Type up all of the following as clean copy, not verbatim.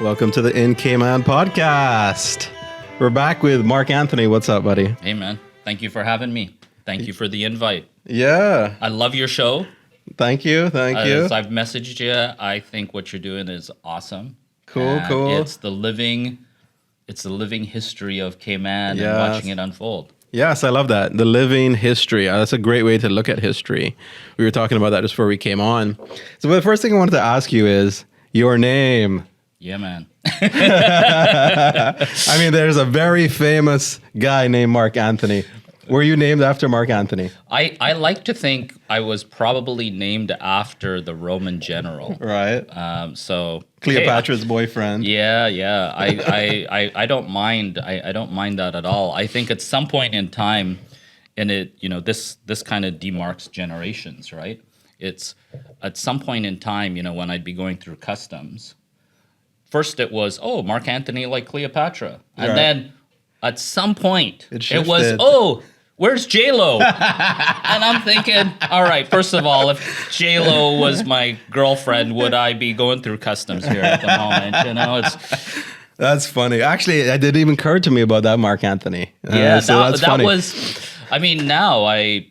Welcome to the In Cayman podcast. We're back with Mark Anthony. What's up, buddy? Hey, man. Thank you for having me. Thank you for the invite. Yeah. I love your show. Thank you. Thank you. As I've messaged you, I think what you're doing is awesome. Cool. It's the living history of Cayman and watching it unfold. Yes, I love that. The living history. That's a great way to look at history. We were talking about that just before we came on. So the first thing I wanted to ask you is your name. Yeah, man. I mean, there's a very famous guy named Mark Anthony. Were you named after Mark Anthony? I like to think I was probably named after the Roman general. Right. So Cleopatra's boyfriend. Yeah. I don't mind. I don't mind that at all. I think at some point in time, and this kind of demarks generations, right? It's at some point in time, when I'd be going through customs. First, it was Mark Anthony like Cleopatra, and then at some point it was where's J-Lo? And I'm thinking, all right, first of all, if J-Lo was my girlfriend, would I be going through customs here at the moment? That's funny. Actually, it didn't even occur to me about that Mark Anthony. Yeah, so that's funny. was. I mean, now I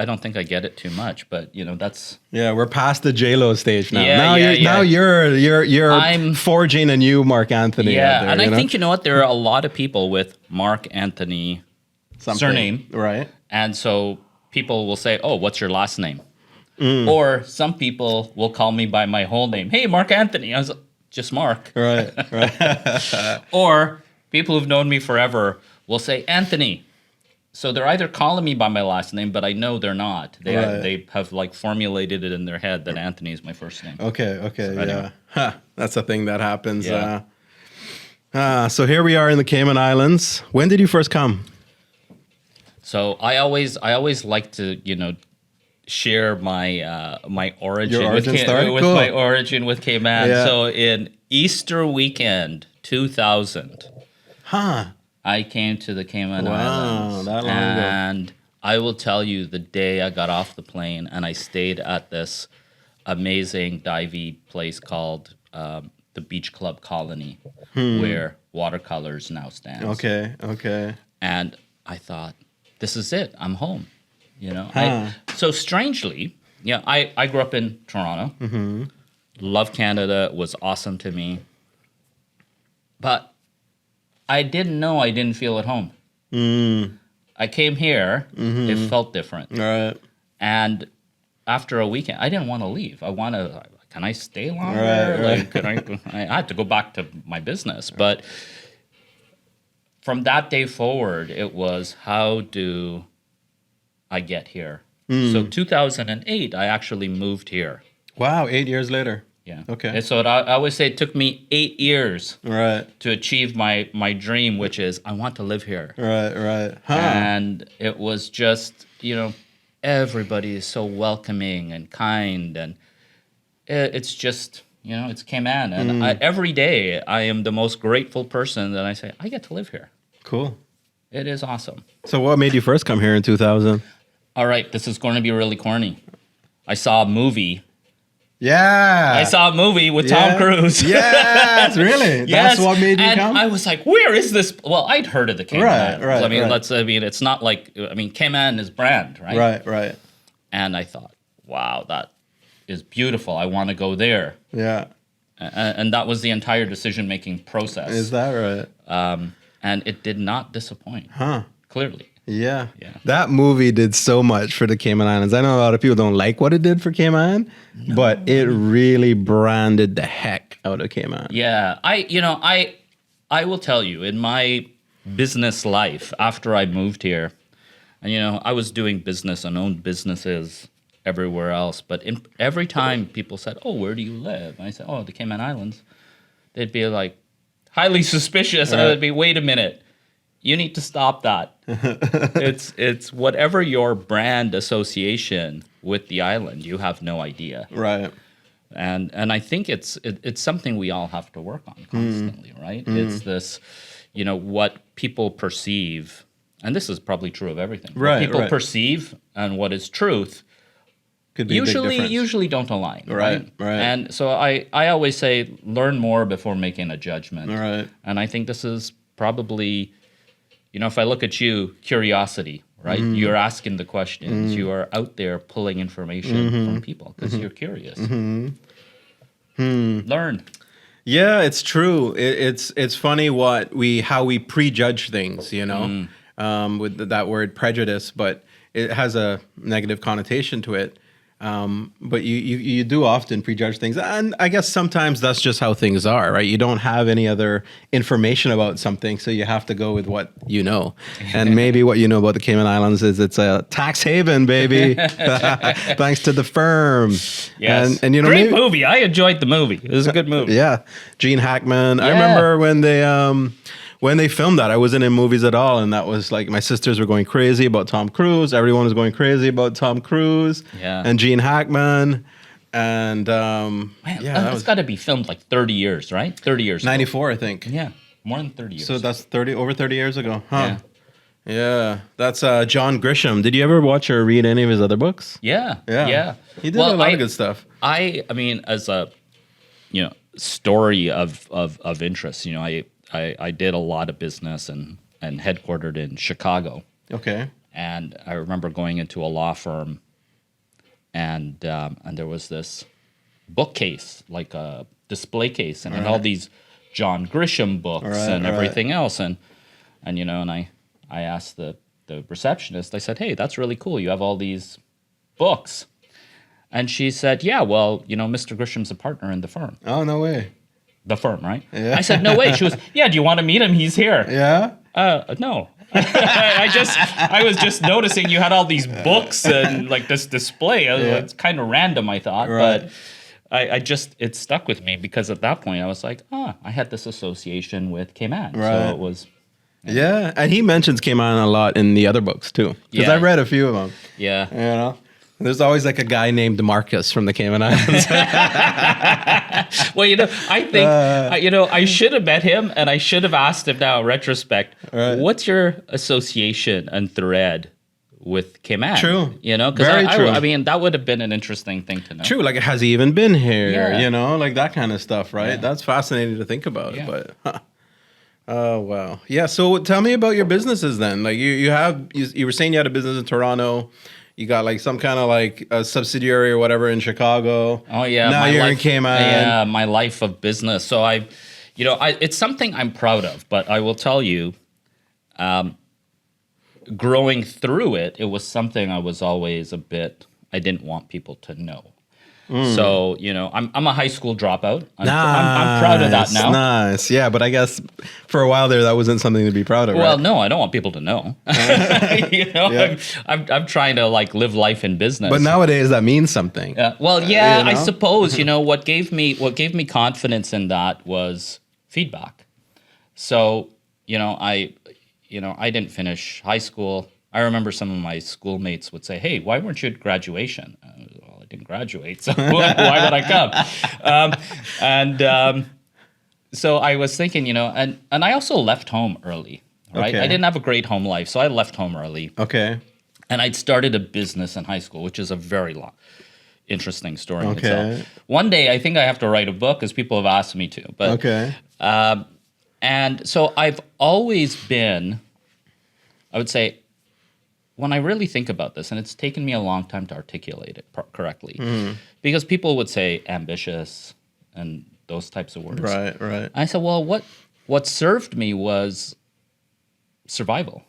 don't think I get it too much, but that's. Yeah, we're past the J-Lo stage now. Yeah, now you're forging a new Mark Anthony. Yeah, out there, and I think there are a lot of people with Mark Anthony surname, right? And so people will say, "Oh, what's your last name?" Or some people will call me by my whole name. Hey, Mark Anthony. I was just Mark. Right. Or people who've known me forever will say Anthony. So they're either calling me by my last name, but I know they're not. They have formulated it in their head that Anthony is my first name. Okay, so yeah. anyway. That's a thing that happens. Yeah. So here we are in the Cayman Islands. When did you first come? So I always like to share my my origin Your origin story? with Cool. my origin with Cayman. Yeah. So in Easter weekend 2000, I came to the Cayman Islands. That long ago. And I will tell you, the day I got off the plane and I stayed at this amazing divey place called the Beach Club Colony, where Watercolors now stands. Okay. And I thought, this is it. I'm home. So strangely, I grew up in Toronto. Mm-hmm. Love Canada. It was awesome to me. But I didn't know I didn't feel at home. I came here. It felt different. All right. And after a weekend, I didn't want to leave. Can I stay longer? Right. I had to go back to my business. But from that day forward, it was, how do I get here? So 2008, I actually moved here. Wow, 8 years later. Yeah. Okay. And so I always say it took me 8 years Right. to achieve my dream, which is I want to live here. Right. And it was just, everybody is so welcoming and kind, and it's just, it's Cayman. And every day I am the most grateful person that I say, I get to live here. Cool. It is awesome. So what made you first come here in 2000? All right, this is going to be really corny. I saw a movie. Yeah. I saw a movie with Tom Cruise. Yes, really? Yes, That's what made you come? I was like, where is this? Well, I'd heard of the Cayman Islands. Right. It's not like, Cayman is brand, right? Right. And I thought, wow, that is beautiful. I want to go there. Yeah. And that was the entire decision-making process. Is that right? And it did not disappoint. Clearly. Yeah. That movie did so much for the Cayman Islands. I know a lot of people don't like what it did for Cayman, but it really branded the heck out of Cayman. Yeah. I will tell you, in my business life, after I moved here, and I was doing business and owned businesses everywhere else, but every time people said, "Oh, where do you live?" And I said, "Oh, the Cayman Islands," they'd be like highly suspicious. And I'd be, "Wait a minute. You need to stop that." It's whatever your brand association with the island, you have no idea. Right. And I think it's something we all have to work on constantly, right? It's this, what people perceive, and this is probably true of everything. Right. What people perceive and what is truth could be a big difference. Usually don't align. Right. And so I always say learn more before making a judgment. Right. And I think this is probably, if I look at you, curiosity, right? Mm-hmm. You're asking the questions. You are out there pulling information from people because you're curious. Learn. Yeah, it's true. It's funny how we prejudge things, with that word prejudice, but it has a negative connotation to it. But you do often prejudge things, and I guess sometimes that's just how things are, right? You don't have any other information about something, so you have to go with what you know. And maybe what you know about the Cayman Islands is it's a tax haven, baby, thanks to the firm. Yes, and great movie. I enjoyed the movie. It was a good movie. Yeah, Gene Hackman. Yeah. I remember when they filmed that, I wasn't in movies at all, and that was like my sisters were going crazy about Tom Cruise. Everyone was going crazy about Tom Cruise and Gene Hackman, and that's got to be filmed like 30 years, right? 30 years. 94, I think. Yeah, more than 30 years. So that's over 30 years ago, huh? Yeah, that's John Grisham. Did you ever watch or read any of his other books? Yeah. He did a lot of good stuff. I mean, as a story of interest, I did a lot of business and headquartered in Chicago. Okay. And I remember going into a law firm, and there was this bookcase, like a display case, and it had all these John Grisham books and everything else. And I asked the receptionist, I said, "Hey, that's really cool. You have all these books." And she said, "Yeah, well, Mr. Grisham's a partner in the firm." Oh, no way. The firm, right? Yeah. I said, "No way." She was, "Yeah, do you want to meet him? He's here." Yeah? No. I was just noticing you had all these books and like this display. It's kind of random, I thought, but it stuck with me because at that point I was like, I had this association with Cayman. Right. So it was. Yeah, and he mentions Cayman a lot in the other books too, because I read a few of them. Yeah. There's always like a guy named Marcus from the Cayman Islands. Well, I think, I should have met him and I should have asked him now in retrospect, what's your association and thread with Cayman? True. Because I mean, that would have been an interesting thing to know. True. Like, has he even been here? Yeah. Like that kind of stuff, right? Yeah. That's fascinating to think about. But, oh, wow. Yeah. So tell me about your businesses then. Like you were saying you had a business in Toronto. You got like some kind of like a subsidiary or whatever in Chicago. Oh yeah. Now you're in Cayman. Yeah, my life of business. So it's something I'm proud of, but I will tell you, growing through it, it was something I was always I didn't want people to know. So, I'm a high school dropout. I'm proud of that now. Nice. Yeah, but I guess for a while there, that wasn't something to be proud of, Well, right? no, I don't want people to know. I'm trying to like live life in business. But nowadays that means something. I suppose, what gave me confidence in that was feedback. So, I didn't finish high school. I remember some of my schoolmates would say, "Hey, why weren't you at graduation?" Well, I didn't graduate, so why would I come? So I was thinking, and I also left home early, right? Okay. I didn't have a great home life, so I left home early. Okay. And I'd started a business in high school, which is a very long, interesting story in Okay. itself. One day, I think I have to write a book, because people have asked me to. But, Okay. and so I've always been, I would say, when I really think about this, and it's taken me a long time to articulate it correctly, because people would say ambitious and those types of words. Right. I said, well, what served me was survival,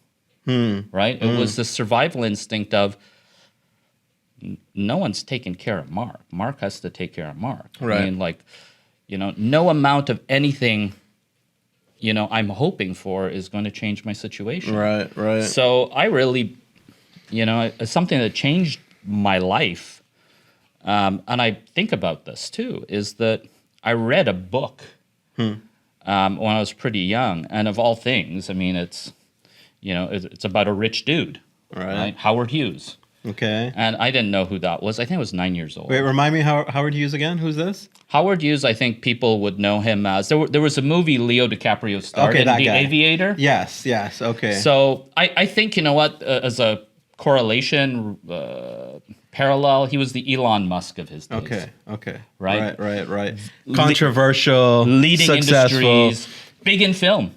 right? It was the survival instinct of no one's taking care of Mark. Mark has to take care of Mark. Right. I mean, no amount of anything, I'm hoping for is going to change my situation. Right. So I really, it's something that changed my life. And I think about this too, is that I read a book when I was pretty young. And of all things, I mean, it's about a rich dude, right? Howard Hughes. Okay. And I didn't know who that was. I think I was 9 years old. Wait, remind me Howard Hughes again? Who's this? Howard Hughes, I think people would know him as, there was a movie Leo DiCaprio starred in, that The guy. Aviator. Yes, okay. So I think, as a correlation, parallel. He was the Elon Musk of his days. Okay. Right? Right. Controversial, Leading successful. industries, big in film.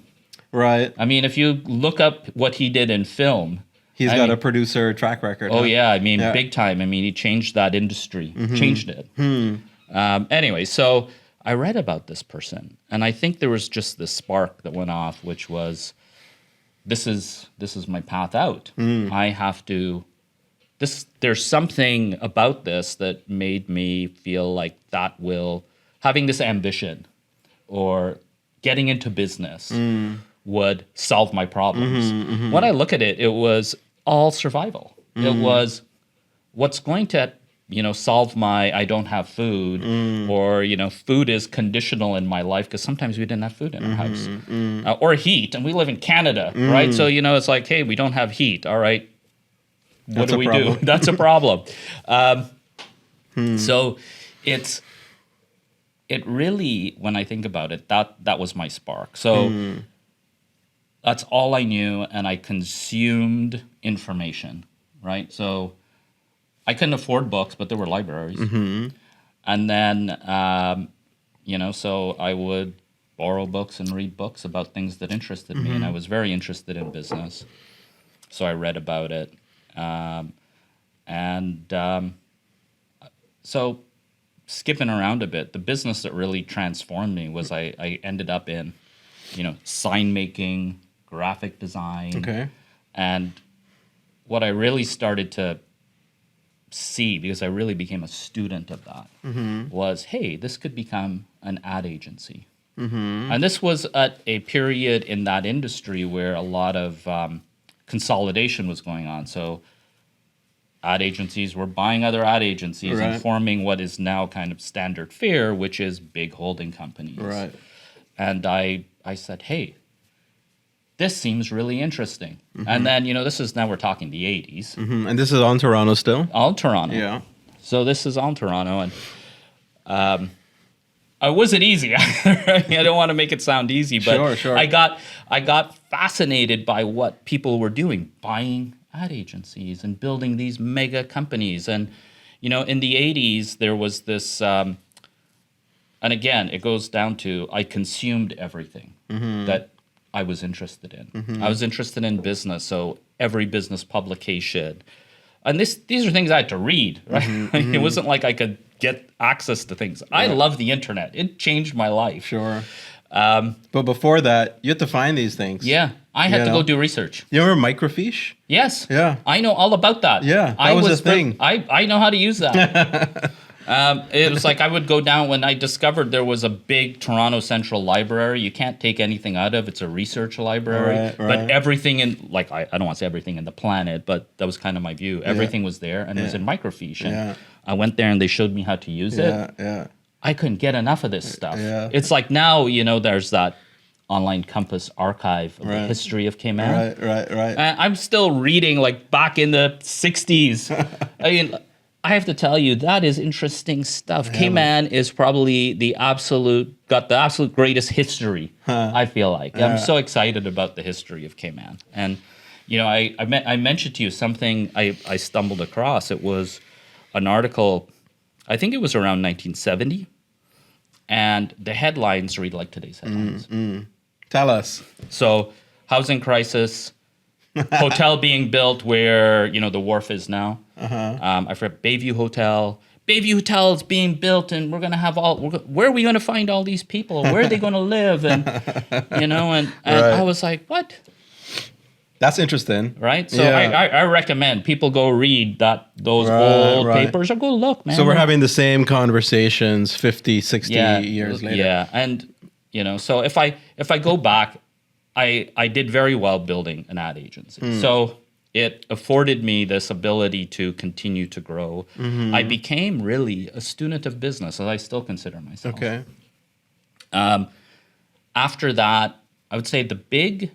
Right. I mean, if you look up what he did in film, He's got a producer track record. oh huh? yeah, I mean, big time. I mean, he changed that industry, changed it. Anyway, so I read about this person, and I think there was just this spark that went off, which was, this is my path out. I have to. There's something about this that made me feel like having this ambition, or getting into business, would solve my problems. When I look at it, it was all survival. It was what's going to, solve my I don't have food, or, food is conditional in my life, because sometimes we didn't have food in our house, or heat, and we live in Canada, right? So, it's like, hey, we don't have heat. All right, what do we do? That's a problem. So it really, when I think about it, that was my spark. So that's all I knew, and I consumed information, right? So I couldn't afford books, but there were libraries. And then, so I would borrow books and read books about things that interested me, and I was very interested in business. So I read about it. So skipping around a bit, the business that really transformed me was I ended up in, sign making, graphic design. Okay. And what I really started to see, because I really became a student of that, was, hey, this could become an ad agency. And this was at a period in that industry where a lot of consolidation was going on. So ad agencies were buying other ad agencies and forming what is now kind of standard fare, which is big holding companies. Right. And I said, hey, this seems really interesting. And then, now we're talking the 80s. And this is on Toronto still? All Toronto. Yeah. So this is on Toronto. And it wasn't easy. I don't want to make it sound easy, but Sure. I got fascinated by what people were doing, buying ad agencies and building these mega companies. And, in the 80s, there was this, and again, it goes down to, I consumed everything that I was interested in. I was interested in business, so every business publication. And these are things I had to read, right? It wasn't like I could get access to things. I love the internet. It changed my life. Sure. But before that, you had to find these things. Yeah. I had to go do research. You remember microfiche? Yes. Yeah. I know all about that. Yeah, that was a thing. I know how to use that. It was like I would go down when I discovered there was a big Toronto Central Library. You can't take anything out of. It's a research library. Right. But everything in, like, I don't want to say everything in the planet, but that was kind of my view. Everything was there, and it was in microfiche. And I went there, and they showed me how to use it. Yeah. I couldn't get enough of this stuff. Yeah. It's like now, there's that online Compass archive of the history of Cayman. Right. I'm still reading, like, back in the 60s. I mean, I have to tell you, that is interesting stuff. Cayman is probably got the absolute greatest history, I feel like. I'm so excited about the history of Cayman. And, I mentioned to you something I stumbled across. It was an article, I think it was around 1970, and the headlines read like today's headlines. Tell us. So, housing crisis, hotel being built where, the wharf is now. I forget, Bayview Hotel. Bayview Hotel is being built, and we're going to have where are we going to find all these people? Where are they going to live? And, I was like, what? That's interesting. Right? So I recommend people go read those old papers, or go look, man. So we're having the same conversations 50, 60 years later. Yeah. And, so if I go back, I did very well building an ad agency. So it afforded me this ability to continue to grow. I became really a student of business, as I still consider myself. Okay. After that, I would say the big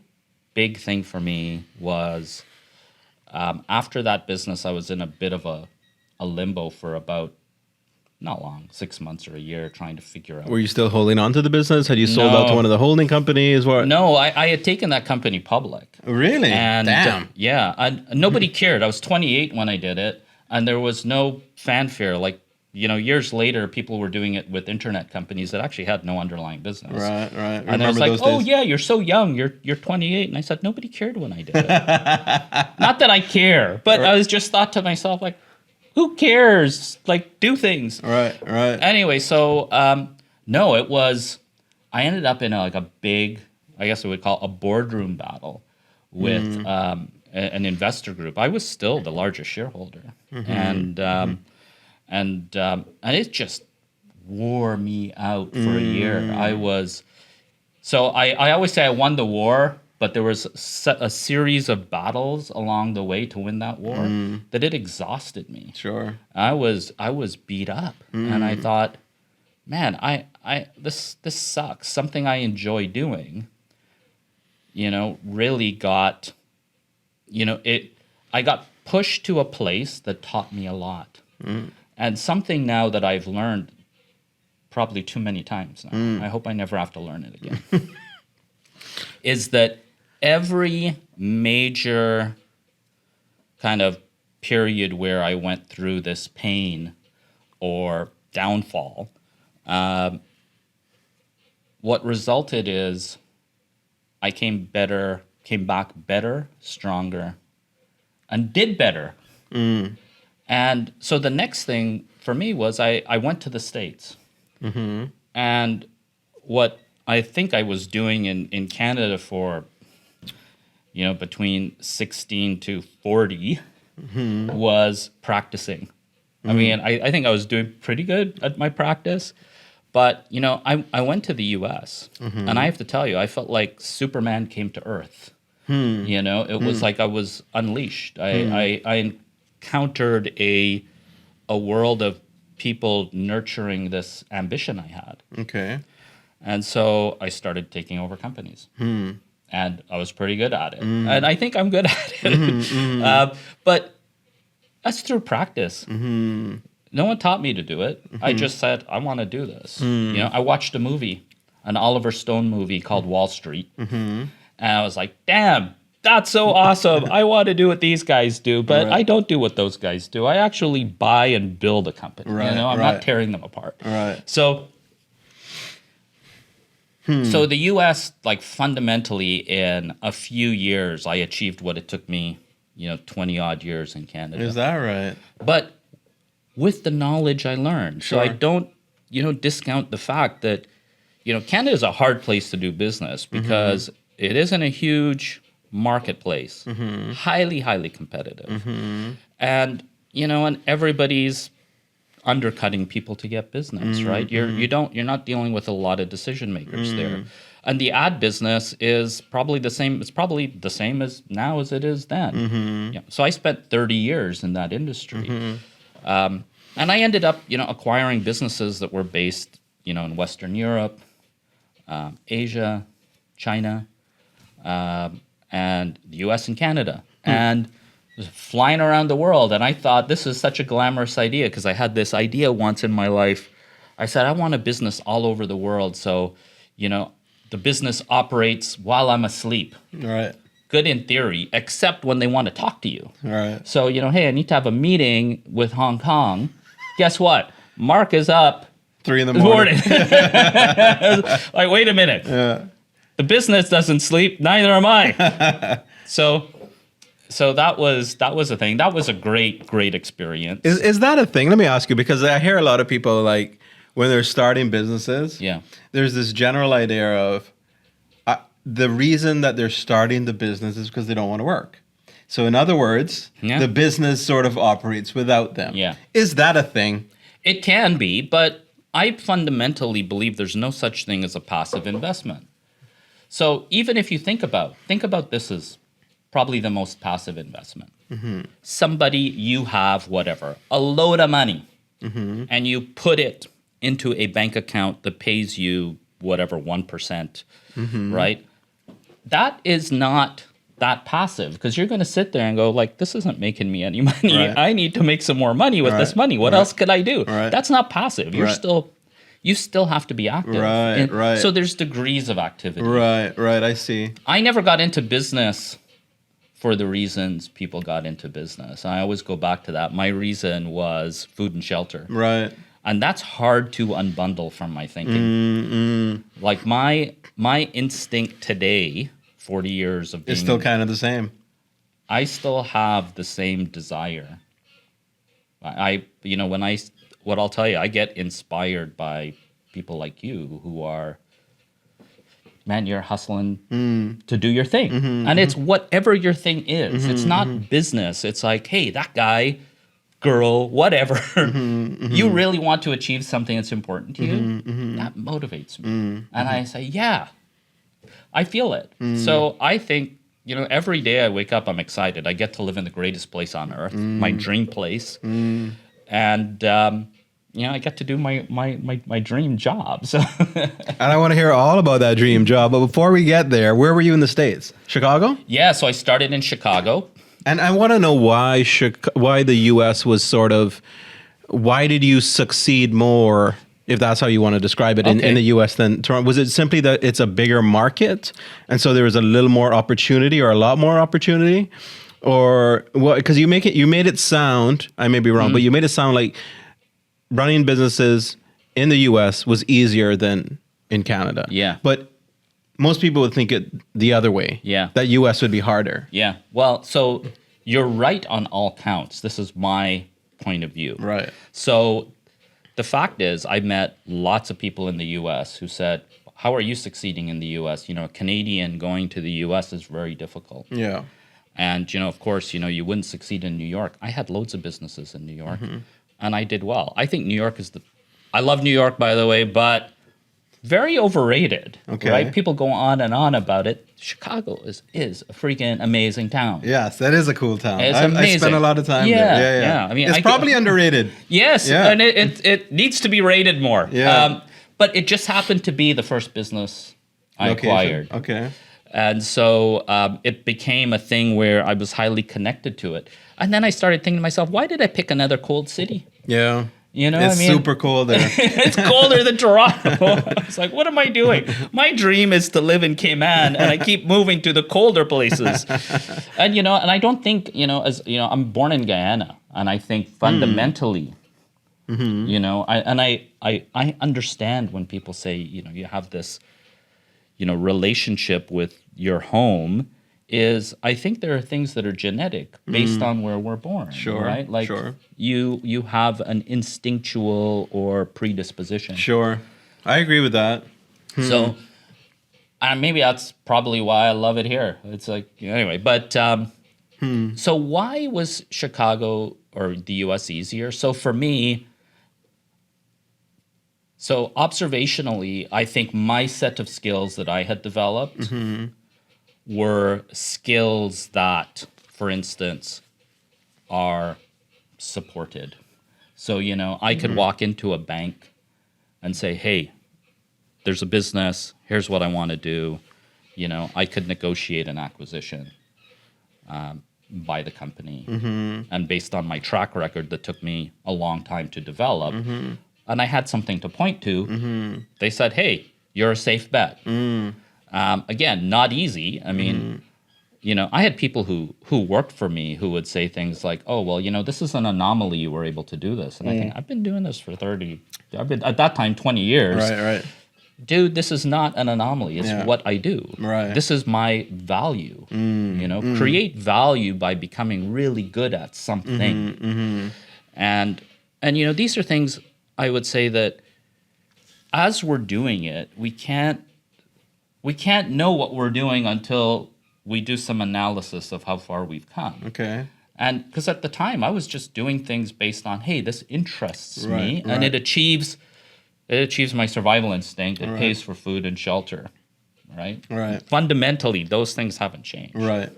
thing for me was after that business, I was in a bit of a limbo for about, not long, 6 months or a year, trying to figure out. Were you still holding on to the business? Had you sold out to one of the holding companies? No, I had taken that company public. Really? And, damn. And nobody cared. I was 28 when I did it. and there was no fanfare. Like, years later, people were doing it with internet companies that actually had no underlying business. Right. And it was like, oh, yeah, you're so young. You're 28. And I said, nobody cared when I did it. Not that I care, but I was just thought to myself, like, who cares? Like, do things. Right. Anyway, so, no, it was, I ended up in a big, I guess we would call a boardroom battle with an investor group. I was still the largest shareholder. And it just wore me out for a year. I always say I won the war, but there was a series of battles along the way to win that war that it exhausted me. Sure. I was beat up, and I thought, man, this sucks. Something I enjoy doing, really got, I got pushed to a place that taught me a lot. And something now that I've learned probably too many times now, I hope I never have to learn it again, is that every major kind of period where I went through this pain or downfall, what resulted is I came back better, stronger, and did better. And so the next thing for me was I went to the States. And what I think I was doing in Canada for, between 16 to 40 was practicing. I mean, I think I was doing pretty good at my practice. But, I went to the U.S. And I have to tell you, I felt like Superman came to Earth. It was like I was unleashed. I encountered a world of people nurturing this ambition I had. Okay. And so I started taking over companies. And I was pretty good at it. And I think I'm good at it. But that's through practice. No one taught me to do it. I just said, I want to do this. I watched a movie, an Oliver Stone movie called Wall Street. And I was like, damn, that's so awesome. I want to do what these guys do, but I don't do what those guys do. I actually buy and build a company. I'm not tearing them apart. So the U.S., like fundamentally in a few years, I achieved what it took me, 20 odd years in Canada. Is that right? But with the knowledge I learned. So I don't, discount the fact that, Canada is a hard place to do business because it isn't a huge marketplace, highly, highly competitive. And, and everybody's undercutting people to get business, right? You're not dealing with a lot of decision makers there. And the ad business is probably the same. It's probably the same as now as it is then. Yeah. So I spent 30 years in that industry. And I ended up, acquiring businesses that were based, in Western Europe, Asia, China, and the U.S. and Canada, and flying around the world. And I thought this is such a glamorous idea because I had this idea once in my life. I said, I want a business all over the world. So, the business operates while I'm asleep. Right. Good in theory, except when they want to talk to you. Right. So, hey, I need to have a meeting with Hong Kong. Guess what? Mark is up 3 in the morning. Like, wait a minute. Yeah. The business doesn't sleep, neither am I. So that was a thing. That was a great experience. Is that a thing? Let me ask you, because I hear a lot of people, like, when they're starting businesses, there's this general idea of the reason that they're starting the business is because they don't want to work. So in other words, the business sort of operates without them. Yeah. Is that a thing? It can be, but I fundamentally believe there's no such thing as a passive investment. So even if you think about this as probably the most passive investment. Somebody, you have whatever, a load of money, and you put it into a bank account that pays you whatever 1%, right? That is not that passive, because you're going to sit there and go like, this isn't making me any money. Right. I need to make some more money with this money. What else could I do? Right. That's not passive. You still have to be active. Right. So there's degrees of activity. Right. I see. I never got into business for the reasons people got into business. I always go back to that. My reason was food and shelter. Right. And that's hard to unbundle from my thinking. Like my instinct today, 40 years of being... It's still kind of the same. I still have the same desire. What I'll tell you, I get inspired by people like you who are, man, you're hustling to do your thing. And it's whatever your thing is. It's not business. It's like, hey, that guy, girl, whatever, you really want to achieve something that's important to you, that motivates me. And I say, yeah, I feel it. So I think, every day I wake up, I'm excited. I get to live in the greatest place on earth, my dream place. And, I get to do my dream job. So. And I want to hear all about that dream job. But before we get there, where were you in the States? Chicago? Yeah, so I started in Chicago. And I want to know why the U.S. was why did you succeed more, if that's how you want to describe it, in the U.S. than Toronto? Was it simply that it's a bigger market, and so there was a little more opportunity or a lot more opportunity? Or what? Because you made it sound, I may be wrong, but you made it sound like running businesses in the U.S. was easier than in Canada. Yeah. But most people would think it the other way. Yeah. That U.S. would be harder. Yeah. Well, so you're right on all counts. This is my point of view. Right. So the fact is, I met lots of people in the U.S. who said, how are you succeeding in the U.S.? A Canadian going to the U.S. is very difficult. Yeah. And, of course, you wouldn't succeed in New York. I had loads of businesses in New York, and I did well. I think New York I love New York, by the way, but very overrated, right? People go on and on about it. Chicago is a freaking amazing town. Yes, that is a cool town. It's amazing. I spent a lot of time there. Yeah. I mean, it's probably underrated. Yes, and it needs to be rated more. Yeah. But it just happened to be the first business I acquired. Okay. And so it became a thing where I was highly connected to it. And then I started thinking to myself, why did I pick another cold city? Yeah. It's super cold there. It's colder than Toronto. It's like, what am I doing? My dream is to live in Cayman, and I keep moving to the colder places. And and I don't think I'm born in Guyana, and I think fundamentally, I understand when people say you have this relationship with your home. I think there are things that are genetic based on where we're born. Sure. Right? Like you have an instinctual or predisposition. Sure. I agree with that. So maybe that's probably why I love it here. It's like, anyway, but so why was Chicago or the US easier? So for me, observationally, I think my set of skills that I had developed were skills that, for instance, are supported. So, I could walk into a bank and say, hey, there's a business, here's what I want to do. I could negotiate an acquisition by the company. And based on my track record that took me a long time to develop, and I had something to point to, they said, hey, you're a safe bet. Again, not easy. I mean, I had people who worked for me who would say things like, oh, well, this is an anomaly you were able to do this. And I think, I've been doing this for at that time, 20 years. Right. Dude, this is not an anomaly. It's what I do. Right. This is my value. Create value by becoming really good at something. And these are things I would say that as we're doing it, we can't know what we're doing until we do some analysis of how far we've come. Okay. And because at the time I was just doing things based on, hey, this interests me, and it achieves my survival instinct. It pays for food and shelter, right? Right. Fundamentally, those things haven't changed. Right.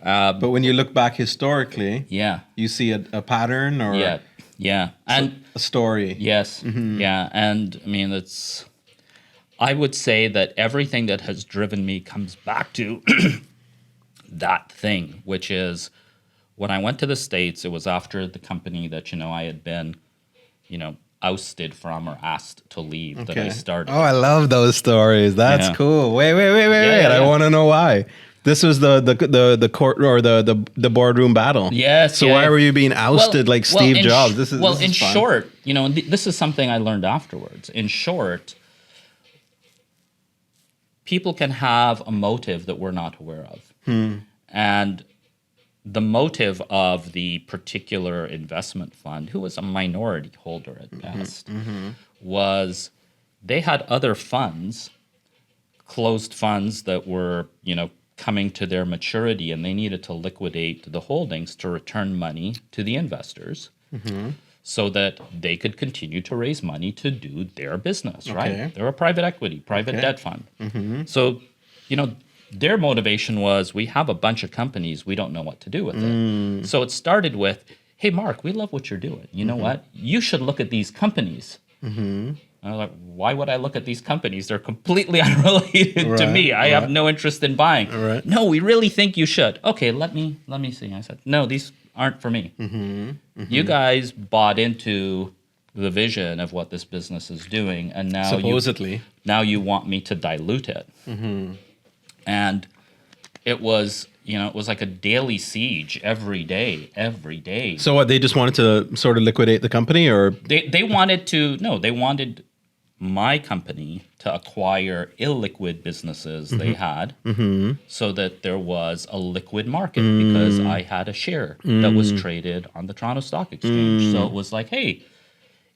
But when you look back historically, you see a pattern or and a story. Yes, yeah, and I mean I would say that everything that has driven me comes back to that thing, which is when I went to the States, it was after the company that, I had been, ousted from or asked to leave that I started. Oh, I love those stories. That's cool. Wait. I want to know why. This was the court or the boardroom battle. Yes. So why were you being ousted like Steve Jobs? This is fun. Short, this is something I learned afterwards. In short, people can have a motive that we're not aware of. And the motive of the particular investment fund, who was a minority holder at best, was they had other funds, closed funds that were, coming to their maturity, and they needed to liquidate the holdings to return money to the investors so that they could continue to raise money to do their business, right? They're a private equity, private debt fund. So, their motivation was, we have a bunch of companies, we don't know what to do with it. So it started with, hey, Mark, we love what you're doing. You know what? You should look at these companies. I was like, why would I look at these companies? They're completely unrelated to me. I have no interest in buying. No, we really think you should. Okay, let me see. I said, no, these aren't for me. You guys bought into the vision of what this business is doing, and now you want me to dilute it. And it was like a daily siege every day. So what, they just wanted to sort of liquidate the company, or they wanted my company to acquire illiquid businesses they had so that there was a liquid market because I had a share that was traded on the Toronto Stock Exchange. So it was like, hey,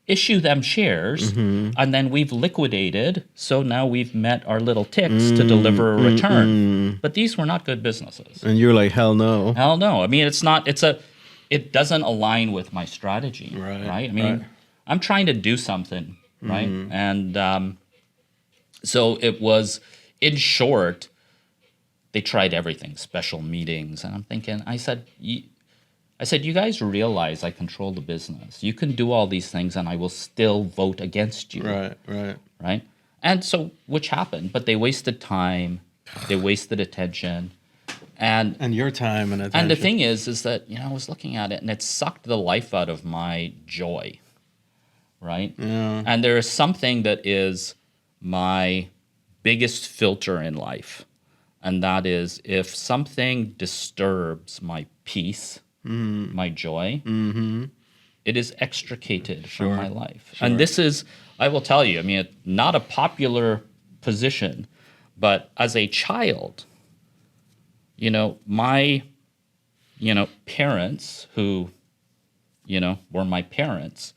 issue them shares, and then we've liquidated, so now we've met our little ticks to deliver a return. But these were not good businesses. And you're like, hell no. Hell no. I mean, it doesn't align with my strategy, right? I mean, I'm trying to do something, right? And so it was, in short, they tried everything, special meetings, and I'm thinking, I said, you guys realize I control the business. You can do all these things and I will still vote against you. Right? And so, which happened, but they wasted time, they wasted attention. And your time and attention. And the thing is that, I was looking at it and it sucked the life out of my joy. Right? Yeah. And there is something that is my biggest filter in life. And that is, if something disturbs my peace, my joy, it is extricated from my life. And this is, I will tell you, I mean, not a popular position, but as a child, my, parents who, were my parents,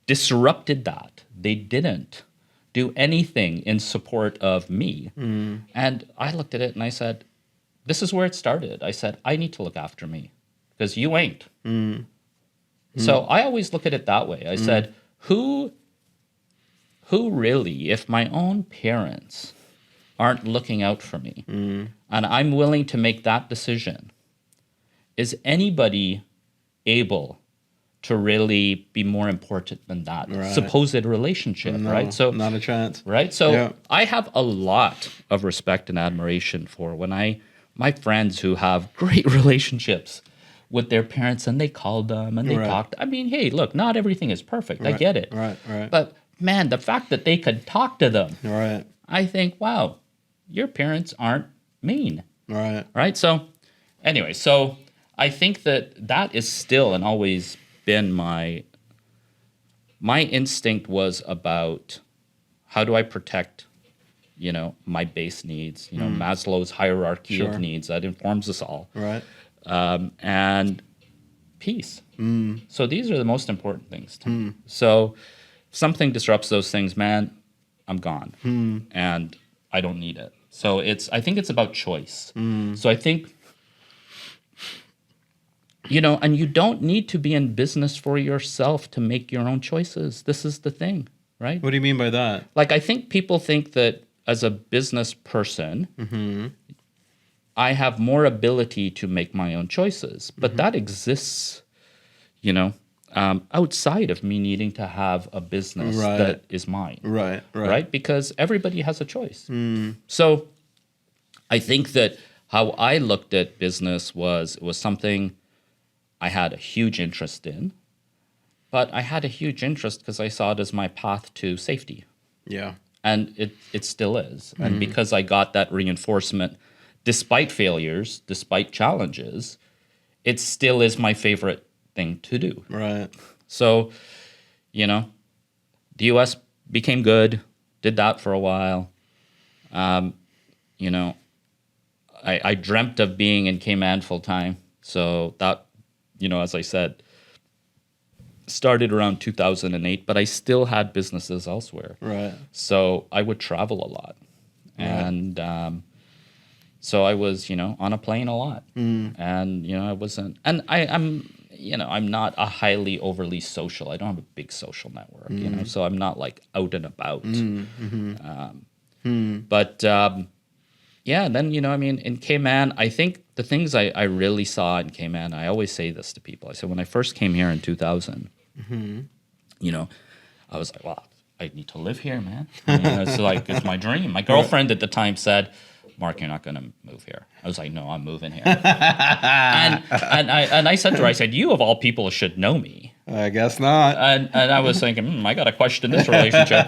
disrupted that. They didn't do anything in support of me. And I looked at it and I said, this is where it started. I said, I need to look after me. Because you ain't. So I always look at it that way. I said, who really, if my own parents aren't looking out for me, and I'm willing to make that decision, is anybody able to really be more important than that supposed relationship, right? So not a chance. Right? So I have a lot of respect and admiration for my friends who have great relationships with their parents, and they called them and they talked. I mean, hey, look, not everything is perfect. I get it. But man, the fact that they could talk to them, I think, wow, your parents aren't mean. Right? So anyway, so I think that is still and always been my instinct was about how do I protect, my base needs, Maslow's hierarchy of needs that informs us all. And peace. So these are the most important things to me. So if something disrupts those things, man, I'm gone. And I don't need it. So I think it's about choice. So I think, and you don't need to be in business for yourself to make your own choices. This is the thing, right? What do you mean by that? Like, I think people think that as a business person, I have more ability to make my own choices, but that exists, outside of me needing to have a business that is mine. Right? Because everybody has a choice. So I think that how I looked at business was something I had a huge interest in, but I had a huge interest because I saw it as my path to safety. Yeah. And it still is. And because I got that reinforcement despite failures, despite challenges, it still is my favorite thing to do. Right. So, you know, the U.S. became good, did that for a while. You know, I dreamt of being in Cayman full time. So that, you know, as I said, started around 2008, but I still had businesses elsewhere. Right. So I would travel a lot. Right. And so I was, you know, on a plane a lot. And, you know, I wasn't, and I'm, you know, I'm not a highly overly social. I don't have a big social network, you know, so I'm not like out and about. But yeah, then, you know, I mean, in Cayman, I think the things I really saw in Cayman, I always say this to people. I said, when I first came here in 2000, you know, I was like, wow, I need to live here, man. You know, it's like, it's my dream. My girlfriend at the time said, Mark, you're not going to move here. I was like, no, I'm moving here. and I said to her, I said, you of all people should know me. I guess not. And I was thinking, I got to question this relationship.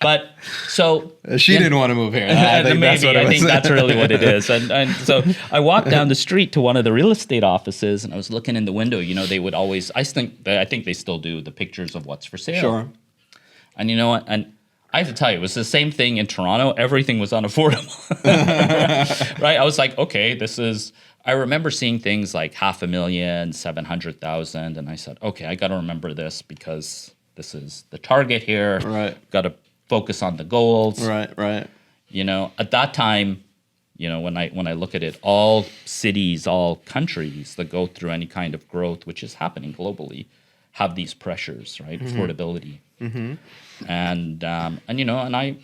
But so she didn't want to move here. I think that's really what it is. And so I walked down the street to one of the real estate offices, and I was looking in the window. You know, they would always, I think they still do the pictures of what's for sale. Sure. And you know what? And I have to tell you, it was the same thing in Toronto. Everything was unaffordable. Right? I was like, okay, I remember seeing things like $500,000, 700,000, and I said, okay, I got to remember this because this is the target here. Right. Got to focus on the goals. Right. You know, at that time, you know, when I look at it, all cities, all countries that go through any kind of growth, which is happening globally, have these pressures, right? Affordability. And you know, and I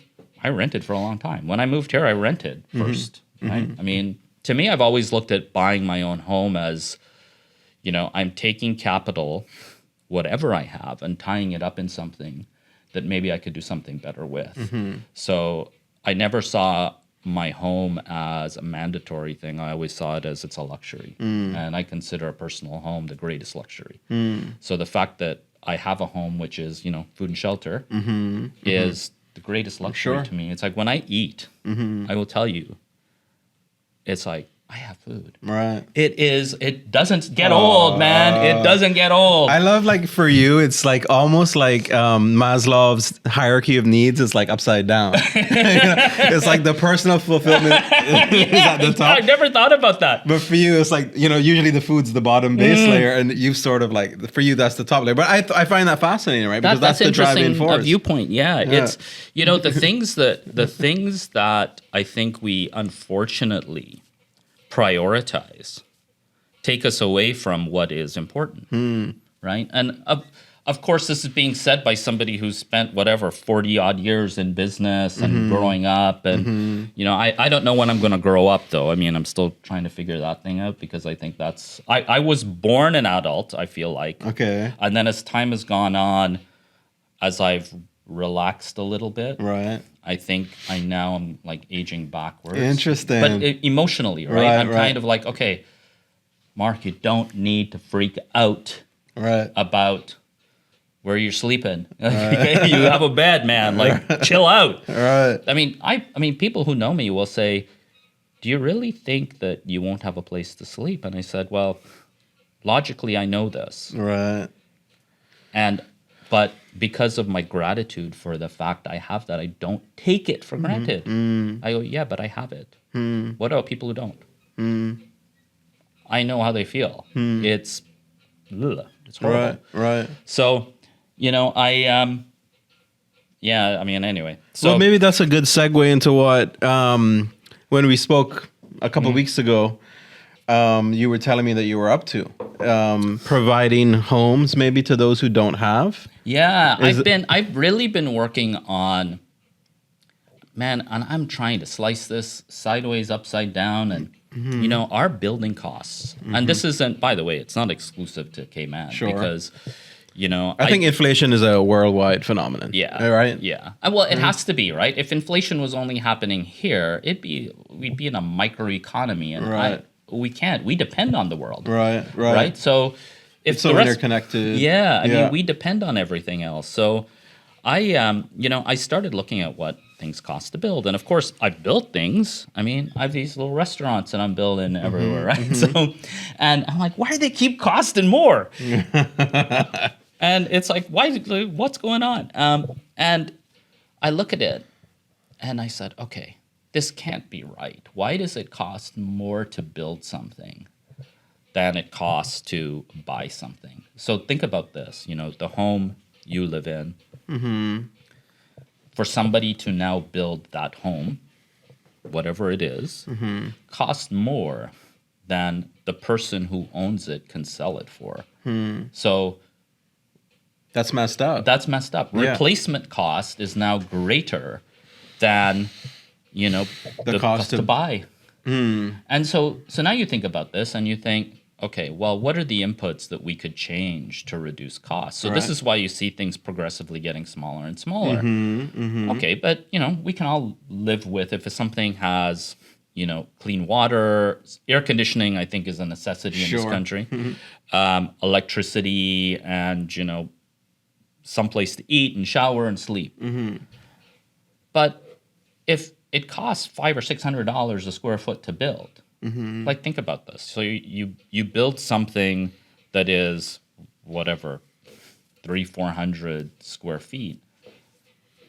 rented for a long time. When I moved here, I rented first. Right? I mean, to me, I've always looked at buying my own home as, you know, I'm taking capital, whatever I have, and tying it up in something that maybe I could do something better with. So I never saw my home as a mandatory thing. I always saw it as it's a luxury. And I consider a personal home the greatest luxury. So the fact that I have a home, which is, you know, food and shelter, is the greatest luxury to me. It's like when I eat, I will tell you, it's like, I have food. Right. It doesn't get old, man. It doesn't get old. I love, like, for you, it's like almost like Maslow's hierarchy of needs is like upside down. It's like the personal fulfillment is at the top. I never thought about that. But for you, it's like, you know, usually the food's the bottom base layer, and you've sort of like, for you, that's the top layer. But I find that fascinating, right? Because that's the driving force. Viewpoint. Yeah. It's, you know, the things that I think we unfortunately prioritize take us away from what is important, right? And of course, this is being said by somebody who's spent 40 odd years in business and growing up. And, you know, I don't know when I'm going to grow up, though. I mean, I'm still trying to figure that thing out because I think I was born an adult, I feel like. Okay. And then as time has gone on, as I've relaxed a little bit. Right. I think I'm like aging backwards. Interesting. But emotionally, right? I'm kind of like, okay, Mark, you don't need to freak out about where you're sleeping. Right. You have a bed, man. Like, chill out. Right. I mean, people who know me will say, do you really think that you won't have a place to sleep? And I said, well, logically, I know this. Right. But because of my gratitude for the fact I have that, I don't take it for granted. I go, yeah, but I have it. What about people who don't? I know how they feel. It's horrible. Right. So, you know, anyway. So, well, maybe that's a good segue into what, when we spoke a couple weeks ago, you were telling me that you were up to providing homes maybe to those who don't have. Yeah, I've really been working on, man, and I'm trying to slice this sideways, upside down, and you know, our building costs. And this isn't, by the way, it's not exclusive to Cayman because, you know, I think inflation is a worldwide phenomenon. Yeah. Right. Yeah. Well, it has to be, right? If inflation was only happening here, we'd be in a microeconomy, and we depend on the world. Right. So if it's so interconnected. Yeah. I mean, we depend on everything else. So I started looking at what things cost to build. And of course, I've built things. I mean, I have these little restaurants that I'm building everywhere, right? So, and I'm like, why do they keep costing more? And it's like, what's going on? And I look at it and I said, okay, this can't be right. Why does it cost more to build something than it costs to buy something? So think about this, the home you live in, for somebody to now build that home, whatever it is, costs more than the person who owns it can sell it for. So That's messed up. that's messed up. Yeah. Replacement cost is now greater than, the cost to of- buy. And so now you think about this and you think, okay, well, what are the inputs that we could change to reduce costs? So this Right. is why you see things progressively getting smaller and smaller. Okay, but we can all live with if something has, clean water, air conditioning, I think is a necessity in this Sure. country, electricity, and someplace to eat and shower and sleep. But if it costs $500 or $600 a square foot to build, like think about this. So you build something that is whatever 300-400 square feet.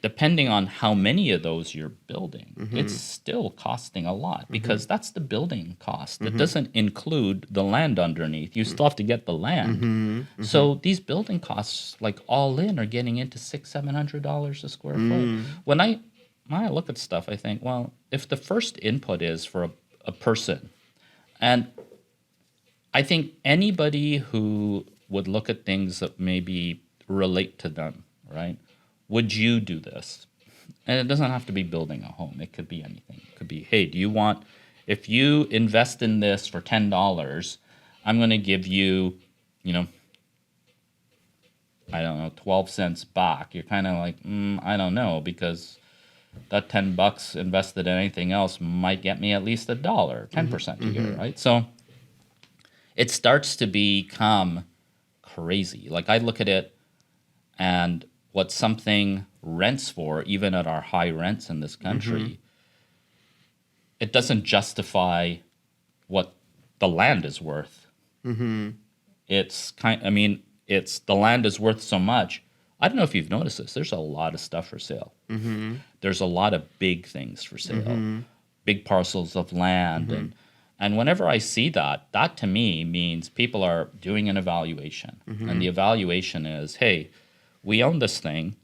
Depending on how many of those you're building, it's still costing a lot because that's the building cost. It doesn't include the land underneath. You still have to get the land. So these building costs, like all in, are getting into $600-700 a square foot. When I look at stuff, I think, well, if the first input is for a person, and I think anybody who would look at things that maybe relate to them, right? Would you do this? And it doesn't have to be building a home. It could be anything. It could be, hey, if you invest in this for $10, I'm going to give you, I don't know, 12 cents back. You're kind of like, I don't know, because that $10 invested in anything else might get me at least $1, 10% a year, right? So it starts to become crazy. Like I look at it and what something rents for, even at our high rents in this country, it doesn't justify what the land is worth. It's it's the land is worth so much. I don't know if you've noticed this. There's a lot of stuff for sale. There's a lot of big things for sale, big parcels of land, and whenever I see that to me means people are doing an evaluation, and the evaluation is, hey, we own this thing,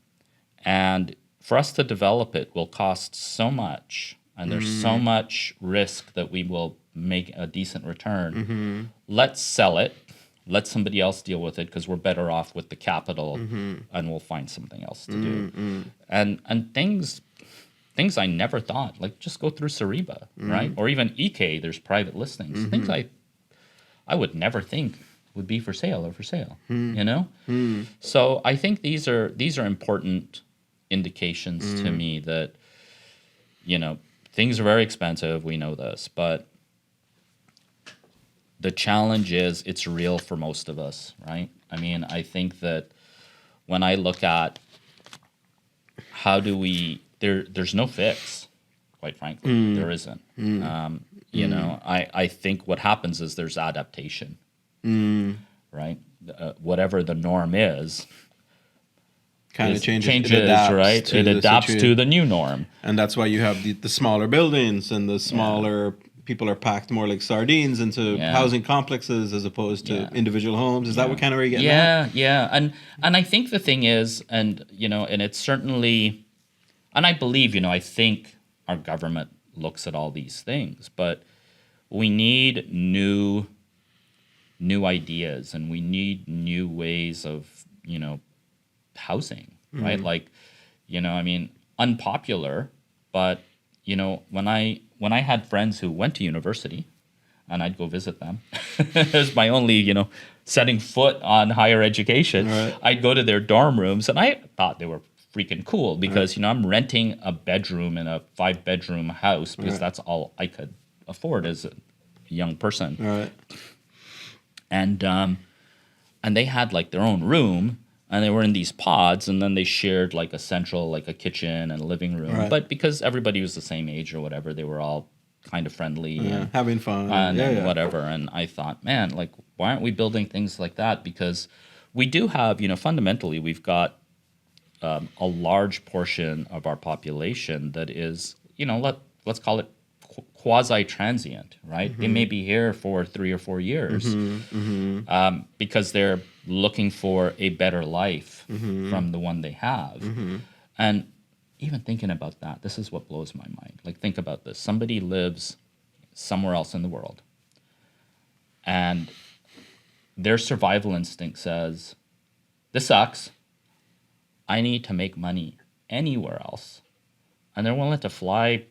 and for us to develop it will cost so much, and there's so much risk that we will make a decent return. Let's sell it. Let somebody else deal with it because we're better off with the capital, and we'll find something else to do. And things I never thought, like just go through Sariba, right? Or even EK, there's private listings. Things I would never think would be for sale or for sale, So I think these are important indications to me that, things are very expensive. We know this, but the challenge is it's real for most of us, right? I mean, I think that when I look at how do we, there's no fix, quite frankly. There isn't. I think what happens is there's adaptation, right? Whatever the norm is, Kind of changes. Changes, right? It adapts to the new norm. And that's why you have the smaller buildings and the smaller people are packed more like sardines into housing complexes as opposed to individual homes. Is that what kind of where you're getting at? Yeah. And I think the thing is, and it's certainly, and I believe, I think our government looks at all these things, but we need new ideas and we need new ways of, housing, right? Like, unpopular, but, when I had friends who went to university and I'd go visit them, it was my only, setting foot on higher education. Right. I'd go to their dorm rooms and I thought they were freaking cool because, I'm renting a bedroom in a 5-bedroom house because that's all I could afford as a young person. Right. And they had like their own room, and they were in these pods, and then they shared like a central, like a kitchen and a living room. Right. But because everybody was the same age or whatever, they were all kind of friendly and having fun and whatever. And I thought, man, like, why aren't we building things like that? Because we do have, fundamentally, we've got a large portion of our population that is, let's call it quasi-transient, right? They may be here for 3 or 4 years because they're looking for a better life from the one they have. And even thinking about that, this is what blows my mind. Like, think about this. Somebody lives somewhere else in the world, and their survival instinct says, this sucks. I need to make money anywhere else. And they're willing to fly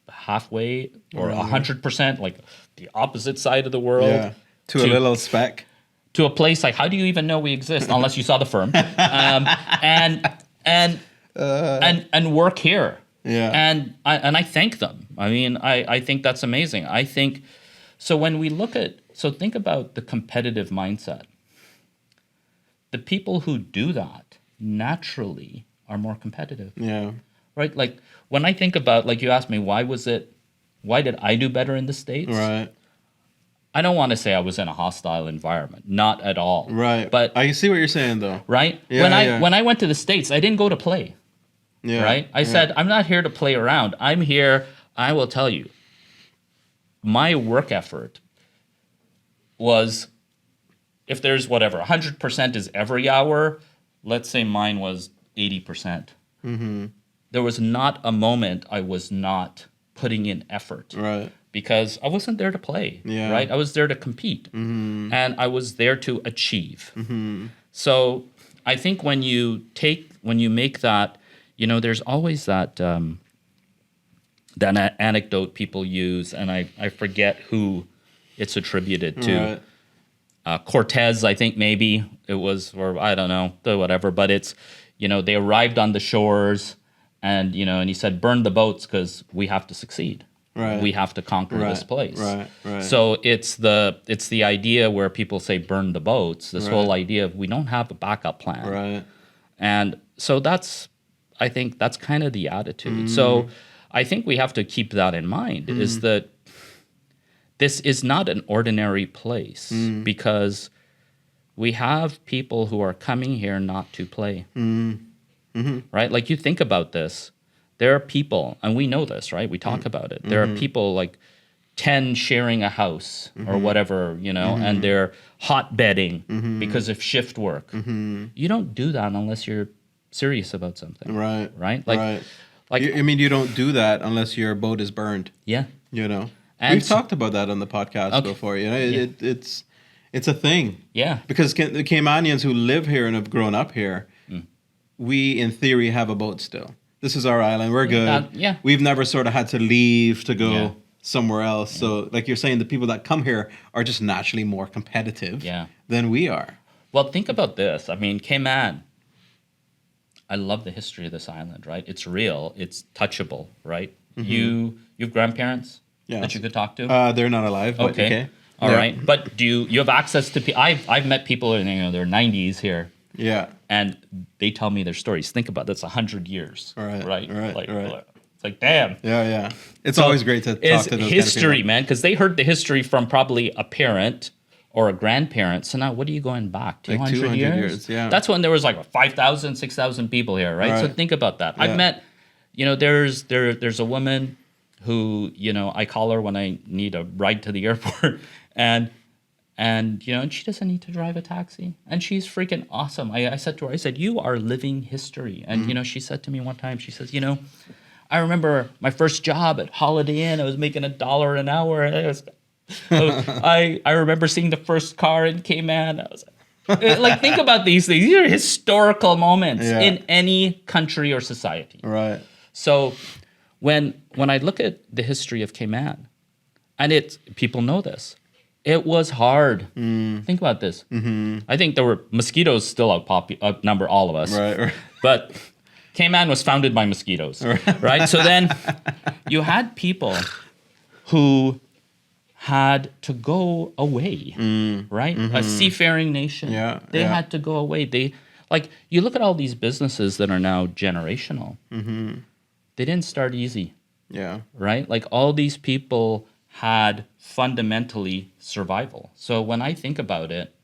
halfway or 100%, like the opposite side of the world. To a little speck. To a place like, how do you even know we exist unless you saw the firm? And work here. Yeah. And I thank them. I mean, I think that's amazing. I think, so when we look at, so think about the competitive mindset. The people who do that naturally are more competitive. Yeah. Right? Like, when I think about, like, you asked me, why did I do better in the States? Right. I don't want to say I was in a hostile environment. Not at all. Right. But I see what you're saying, though. Right? Yeah, when I went to the States, I didn't go to play. Yeah. Right? I said, I'm not here to play around. I'm here, I will tell you, my work effort was, if there's 100% is every hour, let's say mine was 80%. There was not a moment I was not putting in effort. Right. Because I wasn't there to play. Yeah. Right? I was there to compete. And I was there to achieve. So I think when you make that, there's always that anecdote people use, and I forget who it's attributed to. Right. Cortez, I think maybe it was, or I don't know, whatever. But it's, they arrived on the shores, and and he said, burn the boats because we have to succeed. Right. We have to conquer this place. Right. So it's the idea where people say burn the boats. This whole idea of we don't have a backup plan. Right. And so I think that's kind of the attitude. So I think we have to keep that in mind, is that this is not an ordinary place because we have people who are coming here not to play. Right? Like, you think about this. There are people, and we know this, right? We talk about it. There are people like 10 sharing a house or whatever, and they're hotbedding because of shift work. You don't do that unless you're serious about something. Right. Right? Like, you don't do that unless your boat is burned. Yeah. And we've talked about that on the podcast before. It's a thing. Yeah. Because the Caymanians who live here and have grown up here, we in theory have a boat still. This is our island. We're good. We've never sort of had to leave to go somewhere else. So, like you're saying, the people that come here are just naturally more competitive than we are. Well, think about this. I mean, Cayman. I love the history of this island, right? It's real. It's touchable, right? You have grandparents that you could talk to? They're not alive. But okay. All right. But do you have access to people? I've met people in their 90s here. Yeah. And they tell me their stories. Think about that's 100 years. Right. It's like, damn. Yeah. It's always great to talk to those history, kind of people. man, because they heard the history from probably a parent or a grandparent. So now what are you going back? 200 years? Yeah. That's when there was like 5,000, 6,000 people here, right? So think about that. I've met, there's a woman who, I call her when I need a ride to the airport and she doesn't need to drive a taxi. And she's freaking awesome. I said to her, you are living history. And, she said to me one time, she says, I remember my first job at Holiday Inn. I was making $1 an hour. I remember seeing the first car in Cayman. I was like, think about these things. These are historical moments in any country or society. Right. So when I look at the history of Cayman, and people know this, it was hard. Think about this. I think there were mosquitoes still outnumber all of us. Right. But Cayman was founded by mosquitoes, right? So then you had people who had to go away, right? A seafaring nation. Yeah. They had to go away. Like, you look at all these businesses that are now generational. They didn't start easy, Yeah. right? Like, all these people had fundamentally survival. So when I think about it,